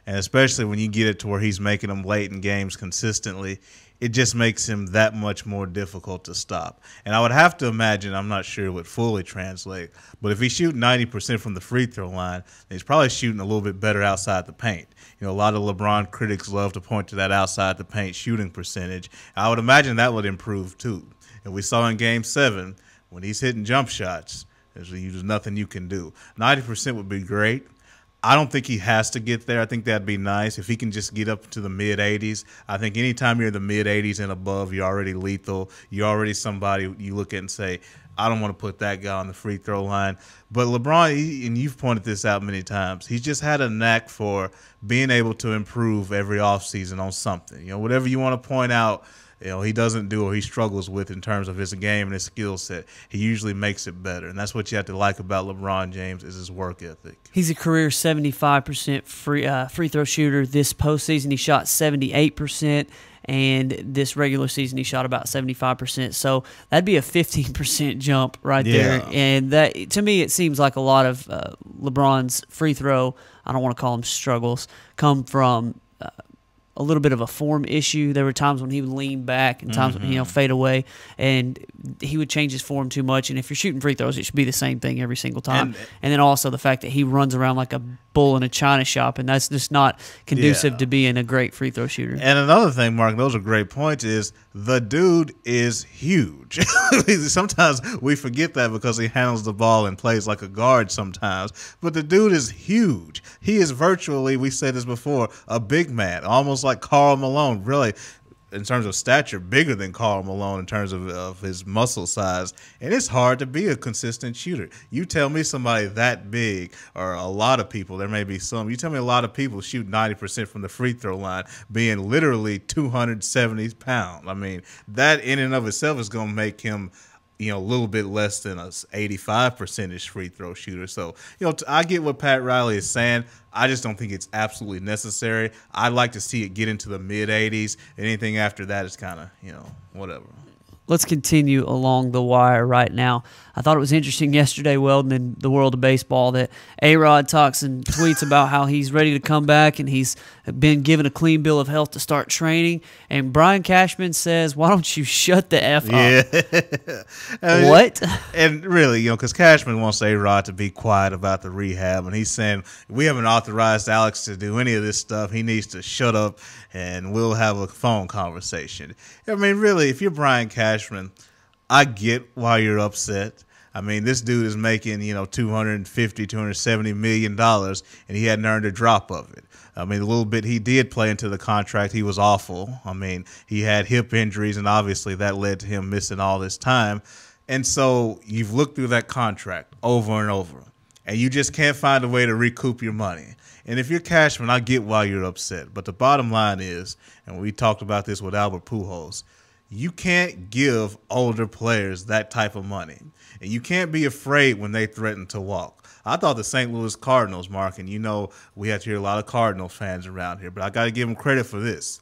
and especially when you get it to where he's making them late in games consistently, it just makes him that much more difficult to stop. And I would have to imagine, I'm not sure it would fully translate, but if he's shooting 90% from the free throw line, then he's probably shooting a little bit better outside the paint. You know, a lot of LeBron critics love to point to that outside the paint shooting percentage. I would imagine that would improve too. And we saw in Game 7, when he's hitting jump shots, there's nothing you can do. 90% would be great. I don't think he has to get there. I think that'd be nice if he can just get up to the mid-80s. I think anytime you're in the mid-80s and above, you're already lethal. You're already somebody you look at and say, I don't want to put that guy on the free throw line. But LeBron, and you've pointed this out many times, he's just had a knack for being able to improve every offseason on something. You know, whatever you want to point out, you know, he doesn't do or he struggles with in terms of his game and his skill set, he usually makes it better. And that's what you have to like about LeBron James is his work ethic. He's a career 75% free throw shooter. This postseason, he shot 78%. And this regular season, he shot about 75%. So that'd be a 15% jump right there. And that, to me, it seems like a lot of LeBron's free throw, I don't want to call them struggles, come from a little bit of a form issue. There were times when he would lean back and times when, you know, fade away, and he would change his form too much. And if you're shooting free throws, it should be the same thing every single time. And then also the fact that he runs around like a bull in a china shop, and that's just not conducive to being a great free throw shooter. And another thing, Mark, those are great points, is the dude is huge. Sometimes we forget that because he handles the ball and plays like a guard sometimes. But the dude is huge. He is virtually, we said this before, a big man, almost like Karl Malone, really, in terms of stature, bigger than Karl Malone in terms of his muscle size. And it's hard to be a consistent shooter. You tell me somebody that big, or a lot of people, there may be some, you tell me a lot of people shoot 90% from the free throw line, being literally 270 pounds. I mean, that in and of itself is going to make him, you know, a little bit less than a 85% free throw shooter. So, you know, I get what Pat Riley is saying. I just don't think it's absolutely necessary. I'd like to see it get into the mid-80s. Anything after that is kind of, you know, whatever. Let's continue along the wire right now. I thought it was interesting yesterday, Weldon, in the world of baseball, that A-Rod talks and tweets about how he's ready to come back and he's been given a clean bill of health to start training. And Brian Cashman says, why don't you shut the F up? I mean, what? And really, you know, because Cashman wants A-Rod to be quiet about the rehab. And he's saying, we haven't authorized Alex to do any of this stuff. He needs to shut up and we'll have a phone conversation. I mean, really, if you're Brian Cashman, I get why you're upset. I mean, this dude is making, you know, $250, $270 million, and he hadn't earned a drop of it. I mean, a little bit he did play into the contract. He was awful. I mean, he had hip injuries, and obviously that led to him missing all this time. And so you've looked through that contract over and over, and you just can't find a way to recoup your money. And if you're Cashman, I get why you're upset. But the bottom line is, and we talked about this with Albert Pujols, you can't give older players that type of money. And you can't be afraid when they threaten to walk. I thought the St. Louis Cardinals, Mark, and you know we have to hear a lot of Cardinals fans around here, but I got to give them credit for this.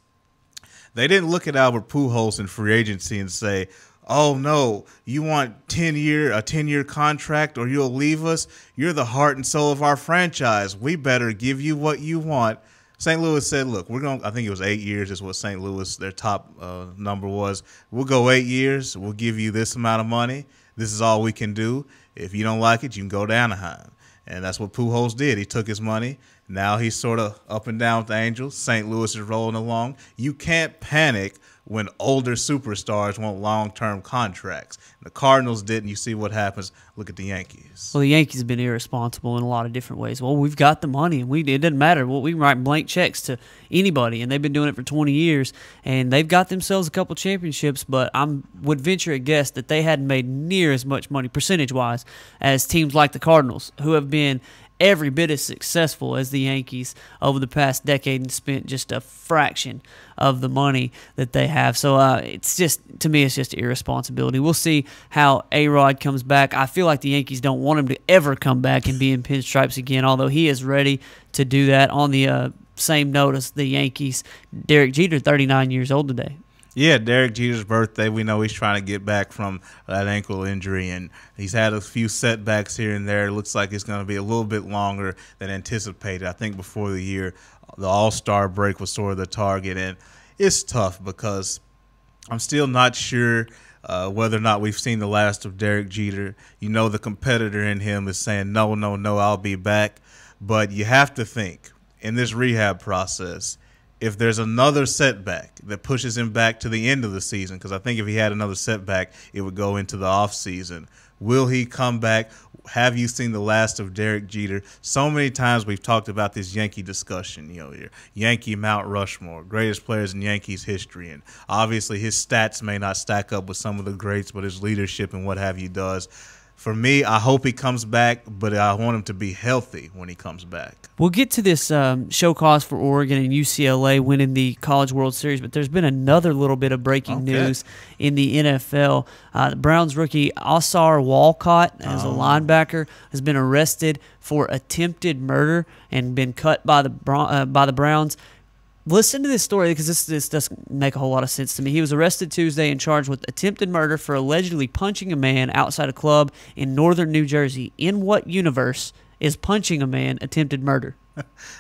They didn't look at Albert Pujols in free agency and say, oh, no, you want a 10-year contract or you'll leave us? You're the heart and soul of our franchise. We better give you what you want. St. Louis said, look, we're going. I think it was 8 years is what St. Louis, their top number was. We'll go 8 years. We'll give you this amount of money. This is all we can do. If you don't like it, you can go to Anaheim. And that's what Pujols did. He took his money. Now he's sort of up and down with the Angels. St. Louis is rolling along. You can't panic when older superstars want long-term contracts. The Cardinals didn't. You see what happens. Look at the Yankees. Well, the Yankees have been irresponsible in a lot of different ways. Well, we've got the money, and it doesn't matter. Well, we can write blank checks to anybody, and they've been doing it for 20 years, and they've got themselves a couple championships, but I would venture a guess that they hadn't made near as much money, percentage-wise, as teams like the Cardinals, who have been every bit as successful as the Yankees over the past decade and spent just a fraction of the money that they have. So it's just, to me, it's just irresponsibility. We'll see how A-Rod comes back. I feel like the Yankees don't want him to ever come back and be in pinstripes again, although he is ready to do that. On the same note as the Yankees, Derek Jeter, 39 years old today. Yeah, Derek Jeter's birthday. We know he's trying to get back from that ankle injury, and he's had a few setbacks here and there. It looks like it's going to be a little bit longer than anticipated. I think before the year, the All-Star break was sort of the target, and it's tough because I'm still not sure whether or not we've seen the last of Derek Jeter. You know, the competitor in him is saying, no, I'll be back. But you have to think, in this rehab process, if there's another setback that pushes him back to the end of the season, because I think if he had another setback, it would go into the offseason. Will he come back? Have you seen the last of Derek Jeter? So many times we've talked about this Yankee discussion, your Yankee Mount Rushmore, greatest players in Yankees history. And obviously his stats may not stack up with some of the greats, but his leadership and what have you does. For me, I hope he comes back, but I want him to be healthy when he comes back. We'll get to this show cause for Oregon and UCLA winning the College World Series, but there's been another little bit of breaking news in the NFL. The Browns rookie Osar Walcott, as a linebacker, has been arrested for attempted murder and been cut by the Browns. Listen to this story because this doesn't make a whole lot of sense to me. He was arrested Tuesday and charged with attempted murder for allegedly punching a man outside a club in northern New Jersey. In what universe is punching a man attempted murder?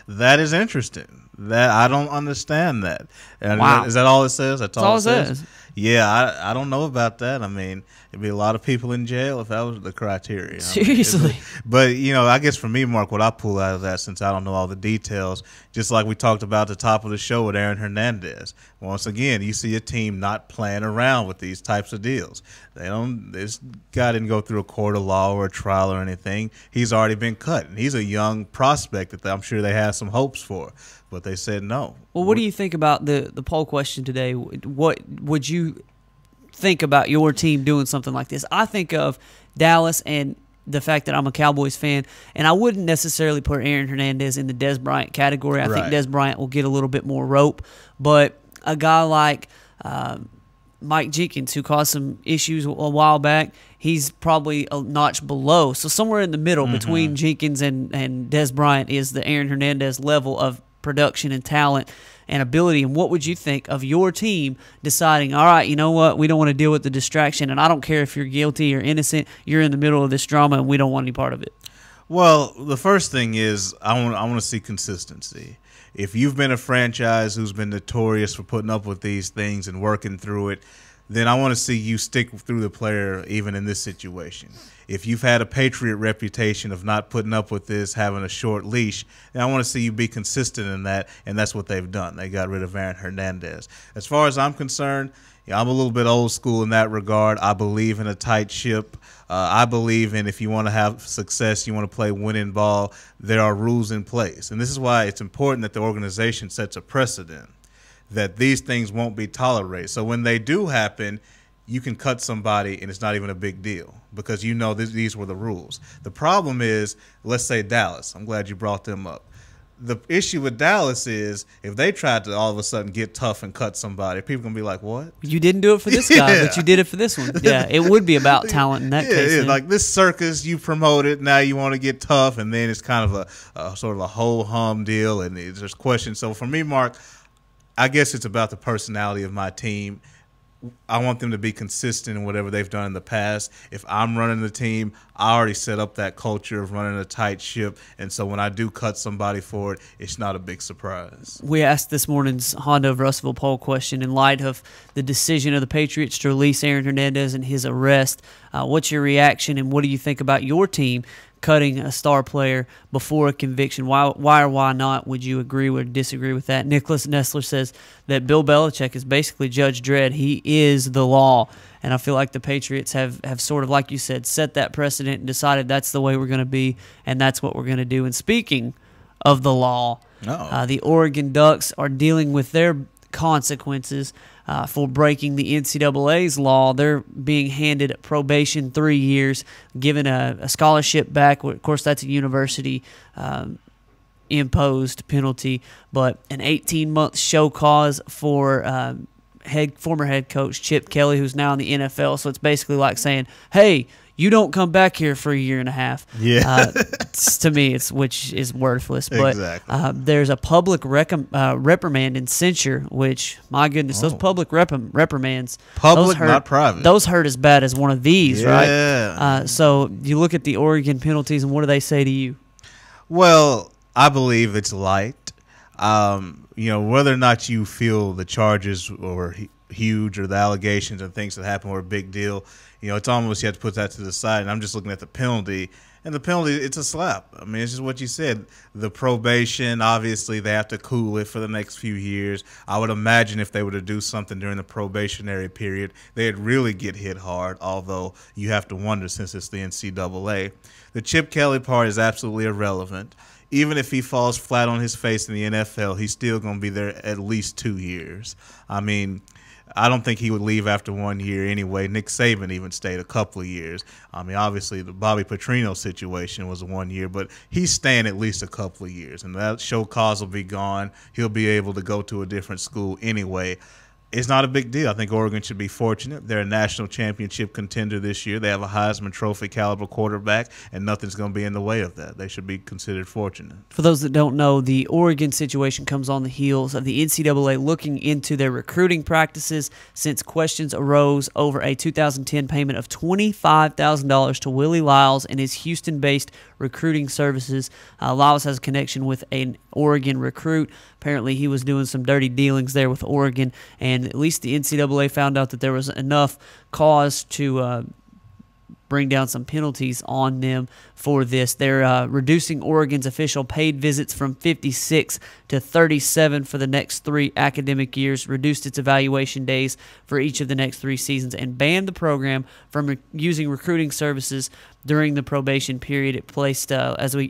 That is interesting. That I don't understand that. Wow. Is that all it says? That's all it says? says. Yeah, I don't know about that. I mean, it'd be a lot of people in jail if that was the criteria. Seriously. But, I guess for me, Mark, what I pull out of that, since I don't know all the details, just like we talked about at the top of the show with Aaron Hernandez, once again, you see a team not playing around with these types of deals. This guy didn't go through a court of law or a trial or anything. He's already been cut, and he's a young prospect that I'm sure they have some hopes for. But they said no. Well, what do you think about the poll question today? What would you think about your team doing something like this? I think of Dallas and the fact that I'm a Cowboys fan, and I wouldn't necessarily put Aaron Hernandez in the Des Bryant category. I think Des Bryant will get a little bit more rope. But a guy like Mike Jenkins, who caused some issues a while back, he's probably a notch below. So somewhere in the middle between Jenkins and Des Bryant is the Aaron Hernandez level of production and talent and ability. And what would you think of your team deciding, all right, you know what, we don't want to deal with the distraction, and I don't care if you're guilty or innocent, you're in the middle of this drama and we don't want any part of it? Well, the first thing is I want to see consistency. If you've been a franchise who's been notorious for putting up with these things and working through it, then I want to see you stick through the player even in this situation. If you've had a Patriot reputation of not putting up with this, having a short leash, then I want to see you be consistent in that, and that's what they've done. They got rid of Aaron Hernandez. As far as I'm concerned, I'm a little bit old school in that regard. I believe in a tight ship. I believe in if you want to have success, you want to play winning ball, there are rules in place. And this is why it's important that the organization sets a precedent that these things won't be tolerated. So when they do happen, you can cut somebody and it's not even a big deal because these were the rules. The problem is, let's say Dallas. I'm glad you brought them up. The issue with Dallas is if they tried to all of a sudden get tough and cut somebody, people are going to be like, what? You didn't do it for this guy, but you did it for this one. Yeah, it would be about talent in that case. Yeah, like this circus you promoted, now you want to get tough, and then it's kind of a sort of a ho-hum deal, and there's questions. So for me, Mark, I guess it's about the personality of my team. I want them to be consistent in whatever they've done in the past. If I'm running the team, I already set up that culture of running a tight ship, and so when I do cut somebody for it, it's not a big surprise. We asked this morning's Honda of Russellville poll question in light of the decision of the Patriots to release Aaron Hernandez and his arrest. What's your reaction, and what do you think about your team cutting a star player before a conviction? Why or why not would you agree or disagree with that? Nicholas Nestler says that Bill Belichick is basically Judge Dredd. He is the law. And I feel like the Patriots have sort of, like you said, set that precedent and decided that's the way we're going to be and that's what we're going to do. And speaking of the law, the Oregon Ducks are dealing with their consequences for breaking the NCAA's law. They're being handed probation 3 years, given a scholarship back. Of course, that's a university imposed penalty, but an 18-month show cause for former head coach Chip Kelly, who's now in the NFL. So it's basically like saying, hey, you don't come back here for a year and a half. Yeah. To me, which is worthless. But Exactly. there's a public reprimand and censure, which, my goodness, those public reprimands. Public, those hurt, not private. Those hurt as bad as one of these, right? Yeah. So you look at the Oregon penalties, and what do they say to you? Well, I believe it's light. Whether or not you feel the charges were huge or the allegations and things that happened were a big deal, it's almost you have to put that to the side. And I'm just looking at the penalty. And the penalty, it's a slap. I mean, it's just what you said. The probation, obviously, they have to cool it for the next few years. I would imagine if they were to do something during the probationary period, they'd really get hit hard, although you have to wonder since it's the NCAA. The Chip Kelly part is absolutely irrelevant. Even if he falls flat on his face in the NFL, he's still going to be there at least 2 years. I mean, I don't think he would leave after 1 year anyway. Nick Saban even stayed a couple of years. I mean, obviously, the Bobby Petrino situation was 1 year, but he's staying at least a couple of years. And that show cause will be gone. He'll be able to go to a different school anyway. It's not a big deal. I think Oregon should be fortunate. They're a national championship contender this year. They have a Heisman Trophy caliber quarterback, and nothing's going to be in the way of that. They should be considered fortunate. For those that don't know, the Oregon situation comes on the heels of the NCAA looking into their recruiting practices since questions arose over a 2010 payment of $25,000 to Willie Lyles and his Houston-based recruiting services. Lyles has a connection with an Oregon recruit. Apparently, he was doing some dirty dealings there with Oregon, and at least the NCAA found out that there was enough cause to bring down some penalties on them for this. They're reducing Oregon's official paid visits from 56 to 37 for the next 3 academic years, reduced its evaluation days for each of the next 3 seasons, and banned the program from using recruiting services during the probation period. It placed, as we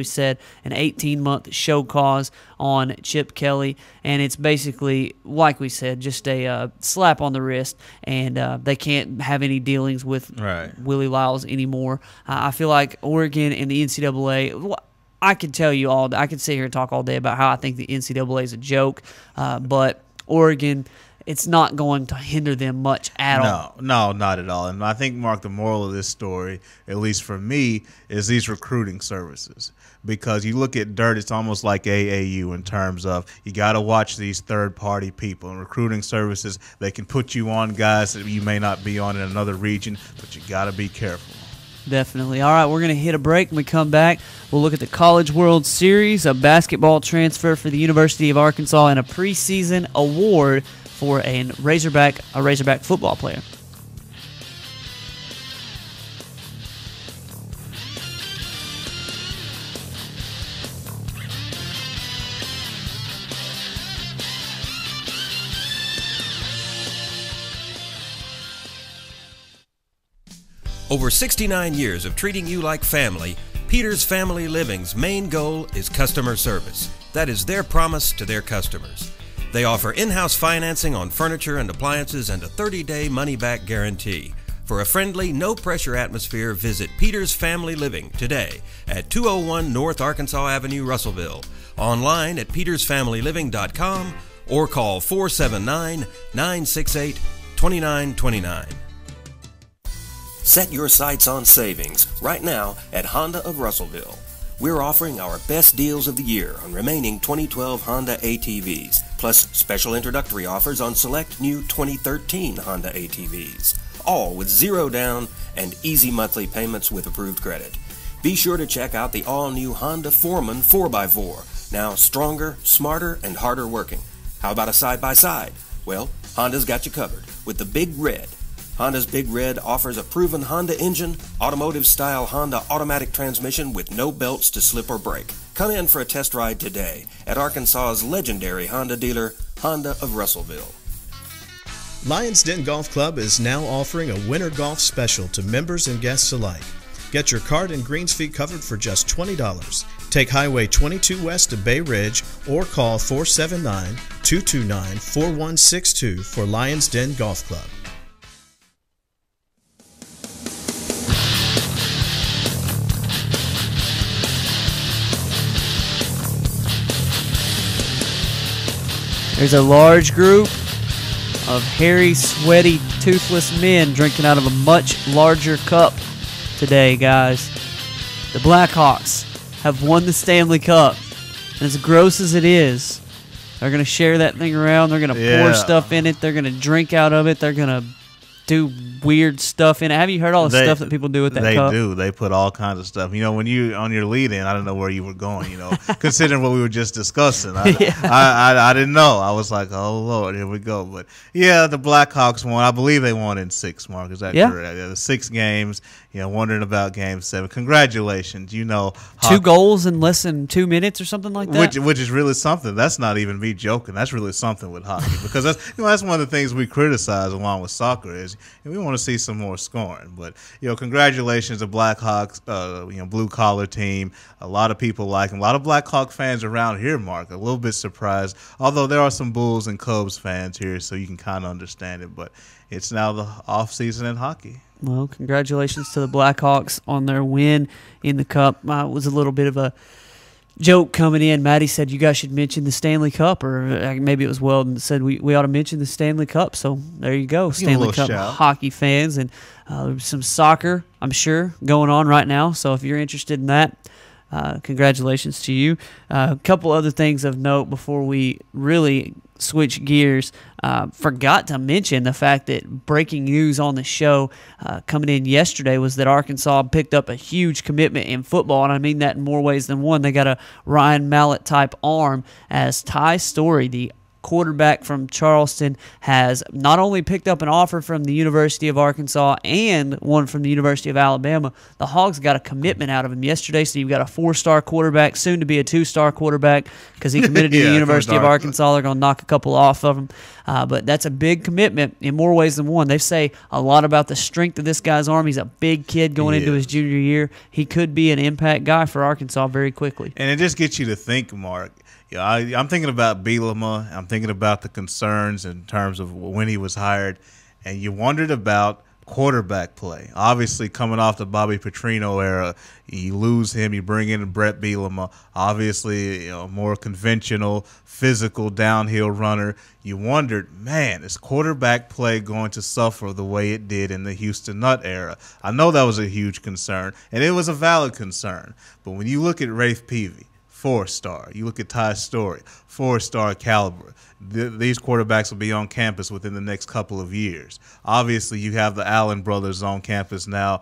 said, an 18-month show cause on Chip Kelly, and it's basically, like we said, just a slap on the wrist, and they can't have any dealings with Willie Lyles anymore. I feel like Oregon and the NCAA, I could tell you all, I could sit here and talk all day about how I think the NCAA is a joke, but Oregon, it's not going to hinder them much at all. No, not at all. And I think, Mark, the moral of this story, at least for me, is these recruiting services. Because you look at dirt, it's almost like AAU in terms of you got to watch these third-party people. And recruiting services, they can put you on guys that you may not be on in another region, but you got to be careful. Definitely. All right, we're going to hit a break. When we come back, we'll look at the College World Series, a basketball transfer for the University of Arkansas, and a preseason award for a Razorback football player. Over 69 years of treating you like family, Peters Family Living's main goal is customer service. That is their promise to their customers. They offer in-house financing on furniture and appliances and a 30-day money-back guarantee. For a friendly, no-pressure atmosphere, visit Peters Family Living today at 201 North Arkansas Avenue, Russellville, online at petersfamilyliving.com, or call 479-968-2929. Set your sights on savings right now at Honda of Russellville. We're offering our best deals of the year on remaining 2012 Honda ATVs, plus special introductory offers on select new 2013 Honda ATVs, all with zero down and easy monthly payments with approved credit. Be sure to check out the all-new Honda Foreman 4x4, now stronger, smarter, and harder working. How about a side-by-side? Well, Honda's got you covered with the Big Red. Honda's Big Red offers a proven Honda engine, automotive-style Honda automatic transmission with no belts to slip or break. Come in for a test ride today at Arkansas's legendary Honda dealer, Honda of Russellville. Lions Den Golf Club is now offering a winter golf special to members and guests alike. Get your cart and greens feet covered for just $20. Take Highway 22 west to Bay Ridge or call 479-229-4162 for Lions Den Golf Club. There's a large group of hairy, sweaty, toothless men drinking out of a much larger cup today, guys. The Blackhawks have won the Stanley Cup. And as gross as it is, they're going to share that thing around. They're going to pour stuff in it. They're going to drink out of it. They're going to do weird stuff in it. Have you heard all the stuff that people do with that cup? They do. They put all kinds of stuff. You know, when you on your lead-in, I don't know where you were going, considering what we were just discussing. I didn't know. I was like, oh, Lord, here we go. But, yeah, the Blackhawks won. I believe they won in 6, Mark. Is that correct? Yeah, the 6 games, wondering about Game 7. Congratulations. 2 goals in less than 2 minutes or something like that? Which is really something. That's not even me joking. That's really something with hockey. Because that's one of the things we criticize along with soccer is we want to see some more scoring. But, congratulations to Blackhawks, blue-collar team. A lot of people like them. A lot of Blackhawk fans around here, Mark. A little bit surprised. Although there are some Bulls and Cubs fans here, so you can kind of understand it. But it's now the off-season in hockey. Well, congratulations to the Blackhawks on their win in the Cup. It was a little bit of a joke coming in. Maddie said you guys should mention the Stanley Cup, or maybe it was Weldon that said we ought to mention the Stanley Cup. So there you go, Stanley Cup hockey fans. And there's some soccer, I'm sure, going on right now. So if you're interested in that, congratulations to you. A couple other things of note before we really switch gears. Forgot to mention the fact that breaking news on the show coming in yesterday was that Arkansas picked up a huge commitment in football, and I mean that in more ways than one. They got a Ryan Mallett type arm, as Ty Story, the quarterback from Charleston, has not only picked up an offer from the University of Arkansas and one from the University of Alabama. The Hogs got a commitment out of him yesterday, so you've got a 4-star quarterback, soon to be a 2-star quarterback, because he committed to the University of Arkansas. They're going to knock a couple off of him. But that's a big commitment in more ways than one. They say a lot about the strength of this guy's arm. He's a big kid going into his junior year. He could be an impact guy for Arkansas very quickly. And it just gets you to think, Mark. I'm thinking about Bielema. I'm thinking about the concerns in terms of when he was hired. And you wondered about quarterback play. Obviously, coming off the Bobby Petrino era, you lose him, you bring in Brett Bielema. Obviously, more conventional, physical downhill runner. You wondered, man, is quarterback play going to suffer the way it did in the Houston Nutt era? I know that was a huge concern, and it was a valid concern. But when you look at Rafe Peavy, 4-star. You look at Ty Story, 4-star caliber. These quarterbacks will be on campus within the next couple of years. Obviously, you have the Allen brothers on campus now.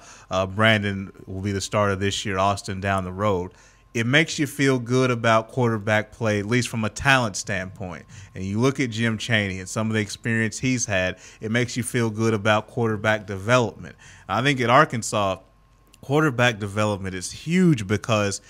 Brandon will be the starter this year, Austin down the road. It makes you feel good about quarterback play, at least from a talent standpoint. And you look at Jim Chaney and some of the experience he's had, it makes you feel good about quarterback development. I think at Arkansas, quarterback development is huge because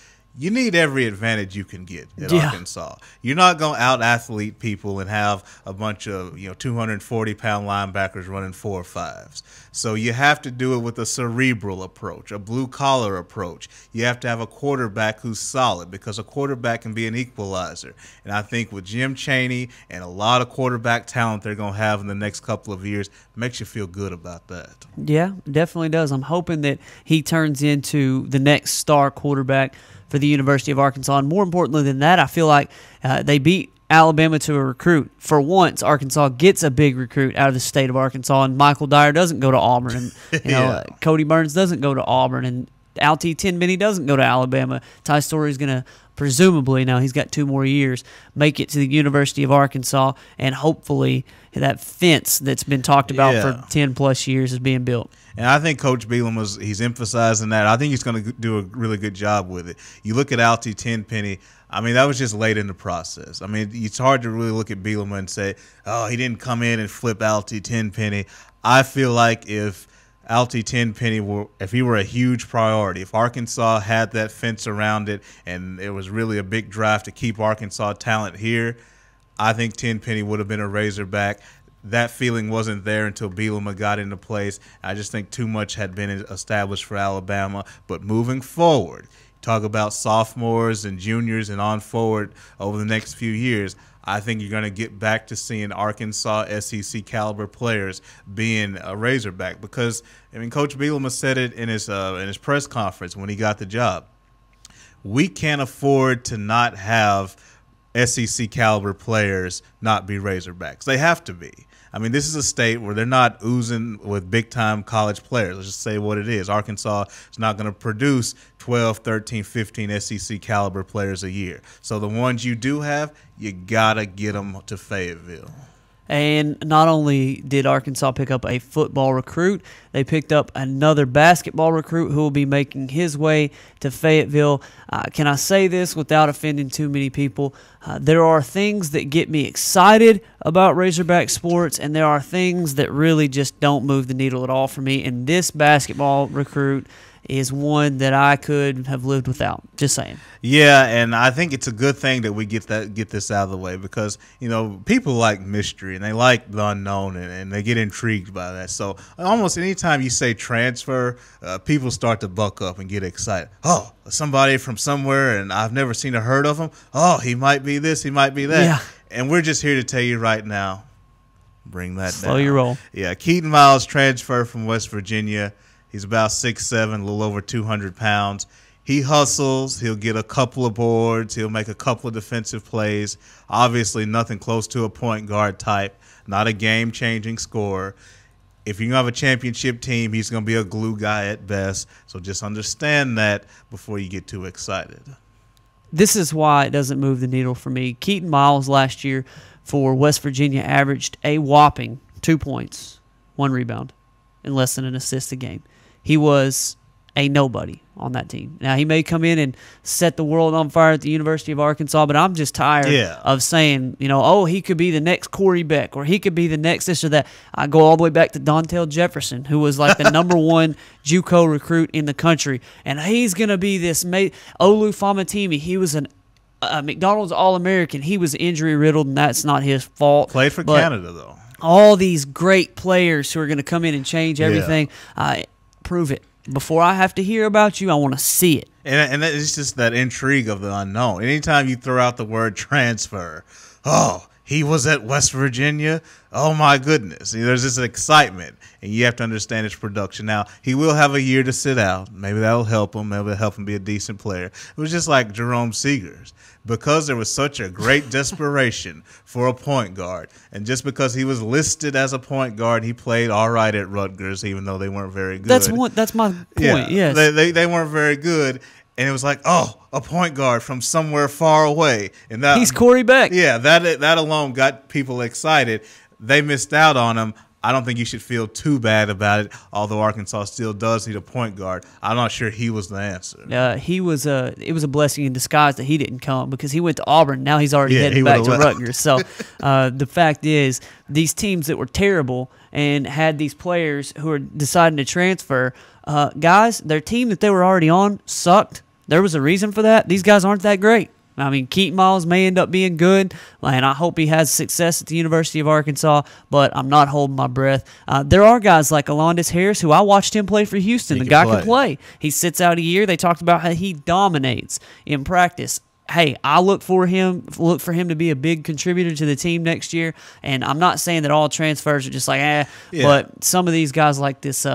you need every advantage you can get at Arkansas. You're not going to out-athlete people and have a bunch of 240-pound linebackers running 4.5s. So you have to do it with a cerebral approach, a blue-collar approach. You have to have a quarterback who's solid, because a quarterback can be an equalizer. And I think with Jim Chaney and a lot of quarterback talent they're going to have in the next couple of years, makes you feel good about that. Yeah, definitely does. I'm hoping that he turns into the next star quarterback for the University of Arkansas. And more importantly than that, I feel like they beat Alabama to a recruit. For once, Arkansas gets a big recruit out of the state of Arkansas, and Michael Dyer doesn't go to Auburn, and Cody Burns doesn't go to Auburn, and Alti Tenbenny doesn't go to Alabama. Ty Story is going to presumably, now he's got 2 more years, make it to the University of Arkansas, and hopefully that fence that's been talked about for 10-plus years is being built. And I think Coach Bielema, he's emphasizing that. I think he's going to do a really good job with it. You look at Alti Tenpenny, I mean, that was just late in the process. I mean, it's hard to really look at Bielema and say, oh, he didn't come in and flip Alti Tenpenny. I feel like if Alti Tenpenny if he were a huge priority, if Arkansas had that fence around it and it was really a big drive to keep Arkansas talent here, I think Tenpenny would have been a Razorback. That feeling wasn't there until Bielema got into place. I just think too much had been established for Alabama. But moving forward, talk about sophomores and juniors and on forward over the next few years, I think you're going to get back to seeing Arkansas SEC caliber players being a Razorback, because I mean, Coach Bielema said it in his press conference when he got the job. We can't afford to not have SEC caliber players not be Razorbacks. They have to be. I mean, this is a state where they're not oozing with big-time college players. Let's just say what it is. Arkansas is not going to produce 12, 13, 15 SEC caliber players a year. So the ones you do have, you got to get them to Fayetteville. And not only did Arkansas pick up a football recruit, they picked up another basketball recruit who will be making his way to Fayetteville. Can I say this without offending too many people? There are things that get me excited about Razorback sports, and there are things that really just don't move the needle at all for me. And this basketball recruit is one that I could have lived without. Just saying. Yeah, and I think it's a good thing that we get this out of the way because, you know, people like mystery and they like the unknown and they get intrigued by that. So almost anytime you say transfer, people start to buck up and get excited. Oh, somebody from somewhere and I've never seen or heard of him. Oh, he might be this, he might be that. Yeah. And we're just here to tell you right now, bring that down. Slow your roll. Yeah, Keaton Miles transferred from West Virginia. He's about 6'7", a little over 200 pounds. He hustles. He'll get a couple of boards. He'll make a couple of defensive plays. Obviously, nothing close to a point guard type. Not a game-changing scorer. If you're going to have a championship team, he's going to be a glue guy at best. So just understand that before you get too excited. This is why it doesn't move the needle for me. Keaton Miles last year for West Virginia averaged a whopping 2 points, 1 rebound, and less than an assist a game. He was a nobody on that team. Now, he may come in and set the world on fire at the University of Arkansas, but I'm just tired of saying, you know, oh, he could be the next Corey Beck or he could be the next this or that. I go all the way back to Dontel Jefferson, who was like the #1 JUCO recruit in the country, and he's going to be this Olu Famatimi. He was a McDonald's All-American. He was injury-riddled, and that's not his fault. Played for Canada, though. All these great players who are going to come in and change everything, prove it. Before I have to hear about you, I want to see it. And it's just that intrigue of the unknown. Anytime you throw out the word transfer, oh, he was at West Virginia. Oh, my goodness. There's this excitement, and you have to understand his production. Now, he will have a year to sit out. Maybe that'll help him. Maybe it'll help him be a decent player. It was just like Jerome Seegers. Because there was such a great desperation for a point guard, and just because he was listed as a point guard, he played all right at Rutgers, even though they weren't very good. That's my point, yes. They weren't very good, and it was like, oh, a point guard from somewhere far away. And he's Corey Beck. Yeah, that alone got people excited. They missed out on him. I don't think you should feel too bad about it, although Arkansas still does need a point guard. I'm not sure he was the answer. It was a blessing in disguise that he didn't come because he went to Auburn. Now he's already headed back to Rutgers. So the fact is, these teams that were terrible and had these players who are deciding to transfer, guys, their team that they were already on sucked. There was a reason for that. These guys aren't that great. I mean, Keaton Miles may end up being good, and I hope he has success at the University of Arkansas, but I'm not holding my breath. There are guys like Alondis Harris, who I watched him play for Houston. The guy can play. He sits out a year. They talked about how he dominates in practice. Hey, I look for him to be a big contributor to the team next year, and I'm not saying that all transfers are just like, but some of these guys like this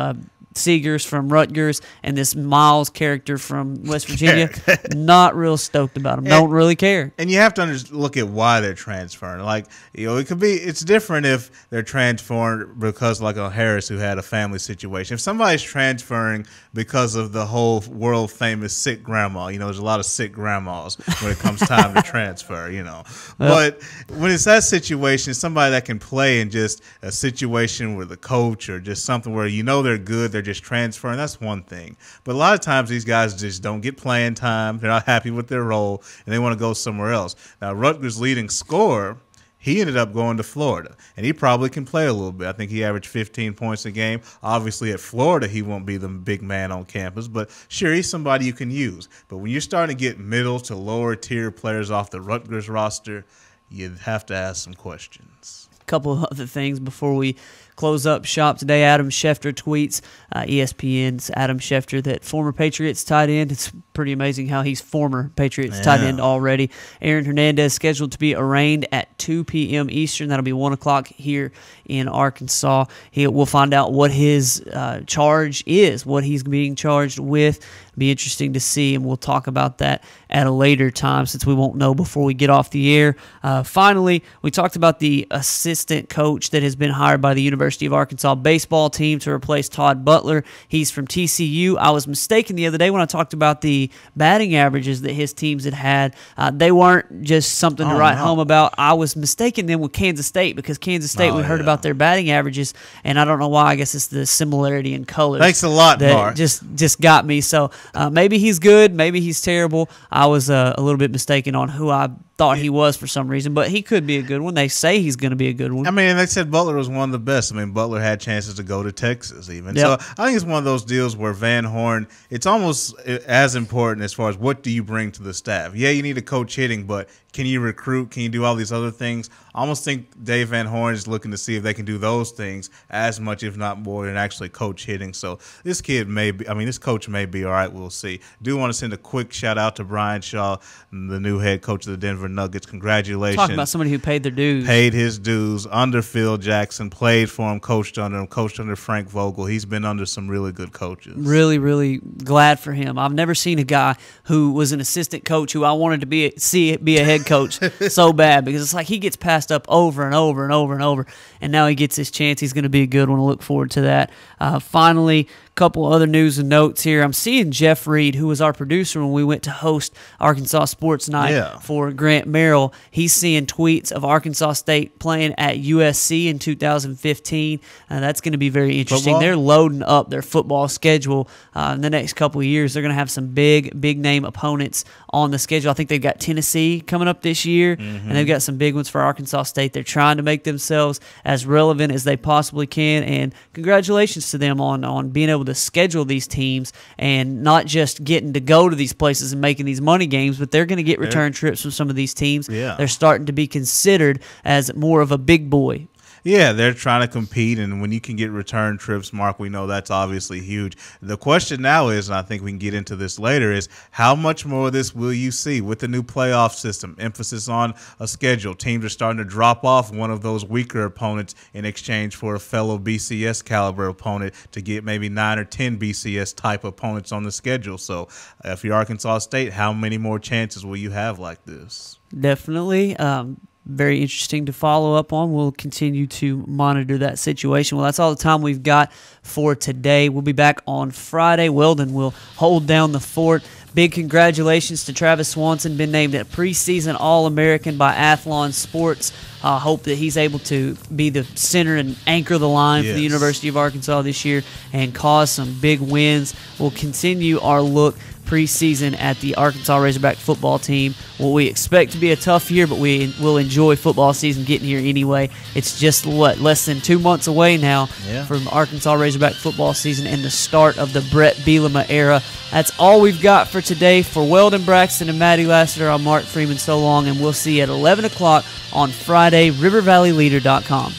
Seegers from Rutgers and this Miles character from West Virginia, not real stoked about them. Don't really care. And you have to look at why they're transferring. Like, you know, it's different if they're transferring because like a Harris who had a family situation. If somebody's transferring because of the whole world famous sick grandma, you know, there's a lot of sick grandmas when it comes time to transfer, you know. But when it's that situation, somebody that can play in just a situation with a coach or just something where you know they're good, they're just transferring, that's one thing. But a lot of times these guys just don't get playing time. They're not happy with their role, and they want to go somewhere else. Now, Rutgers' leading scorer, he ended up going to Florida, and he probably can play a little bit. I think he averaged 15 points a game. Obviously, at Florida, he won't be the big man on campus, but sure, he's somebody you can use. But when you're starting to get middle to lower tier players off the Rutgers roster, you'd have to ask some questions. Couple of other things before we close up shop today. Adam Schefter tweets, ESPN's Adam Schefter, that former Patriots tight end. It's pretty amazing how he's former Patriots tight end already. Aaron Hernandez scheduled to be arraigned at 2 p.m. Eastern. That'll be 1 o'clock here in Arkansas. We'll find out what his charge is, what he's being charged with. Be interesting to see, and we'll talk about that at a later time since we won't know before we get off the air. Finally, we talked about the assistant coach that has been hired by the University of Arkansas baseball team to replace Todd Butler. He's from TCU. I was mistaken the other day when I talked about the batting averages that his teams had. They weren't just something to write home about. I was mistaken then with Kansas State, because Kansas State, we heard about their batting averages, and I don't know why. I guess it's the similarity in colors. Thanks a lot, that Mark. Just got me. So maybe he's good, maybe he's terrible. I was a little bit mistaken on who I thought he was for some reason, but he could be a good one. They say he's going to be a good one. I mean, they said Butler was one of the best. I mean, Butler had chances to go to Texas even. Yep. So I think it's one of those deals where Van Horn, it's almost as important as far as what do you bring to the staff. Yeah, you need to coach hitting, but can you recruit? Can you do all these other things? I almost think Dave Van Horn is looking to see if they can do those things as much, if not more, than actually coach hitting. So this coach may be all right. We'll see. Do want to send a quick shout out to Brian Shaw, the new head coach of the Denver Nuggets. Congratulations. Talking about somebody who paid their dues. Paid his dues under Phil Jackson, played for him, coached under Frank Vogel. He's been under some really good coaches. Really, really glad for him. I've never seen a guy who was an assistant coach who I wanted to be a head coach so bad, because it's like he gets passed up over and over and over and over, and now he gets his chance. He's going to be a good one. I look forward to that. Finally, couple other news and notes here. I'm seeing Jeff Reed, who was our producer when we went to host Arkansas Sports Night for Grant Merrill. He's seeing tweets of Arkansas State playing at USC in 2015. That's going to be very interesting. Football? They're loading up their football schedule in the next couple of years. They're going to have some big name opponents on the schedule. I think they've got Tennessee coming up this year, and they've got some big ones for Arkansas State. They're trying to make themselves as relevant as they possibly can, and congratulations to them on being able to schedule these teams and not just getting to go to these places and making these money games, but they're going to get return trips from some of these teams. Yeah. They're starting to be considered as more of a big boy. Yeah, they're trying to compete, and when you can get return trips, Mark, we know that's obviously huge. The question now is, and I think we can get into this later, is how much more of this will you see with the new playoff system, emphasis on a schedule? Teams are starting to drop off one of those weaker opponents in exchange for a fellow BCS caliber opponent to get maybe 9 or 10 BCS type opponents on the schedule. So if you're Arkansas State, how many more chances will you have like this? Definitely. Very interesting to follow up on. We'll continue to monitor that situation. Well, that's all the time we've got for today. We'll be back on Friday. Weldon will hold down the fort. Big congratulations to Travis Swanson, been named a preseason All-American by Athlon Sports. Hope that he's able to be the center and anchor the line for the University of Arkansas this year and cause some big wins. We'll continue our look preseason at the Arkansas Razorback football team. What we expect to be a tough year, but we will enjoy football season getting here anyway. It's just, less than 2 months away now from Arkansas Razorback football season and the start of the Brett Bielema era. That's all we've got for today. For Weldon Braxton and Maddie Lassiter, I'm Mark Freeman. So long, and we'll see you at 11 o'clock on Friday, rivervalleyleader.com.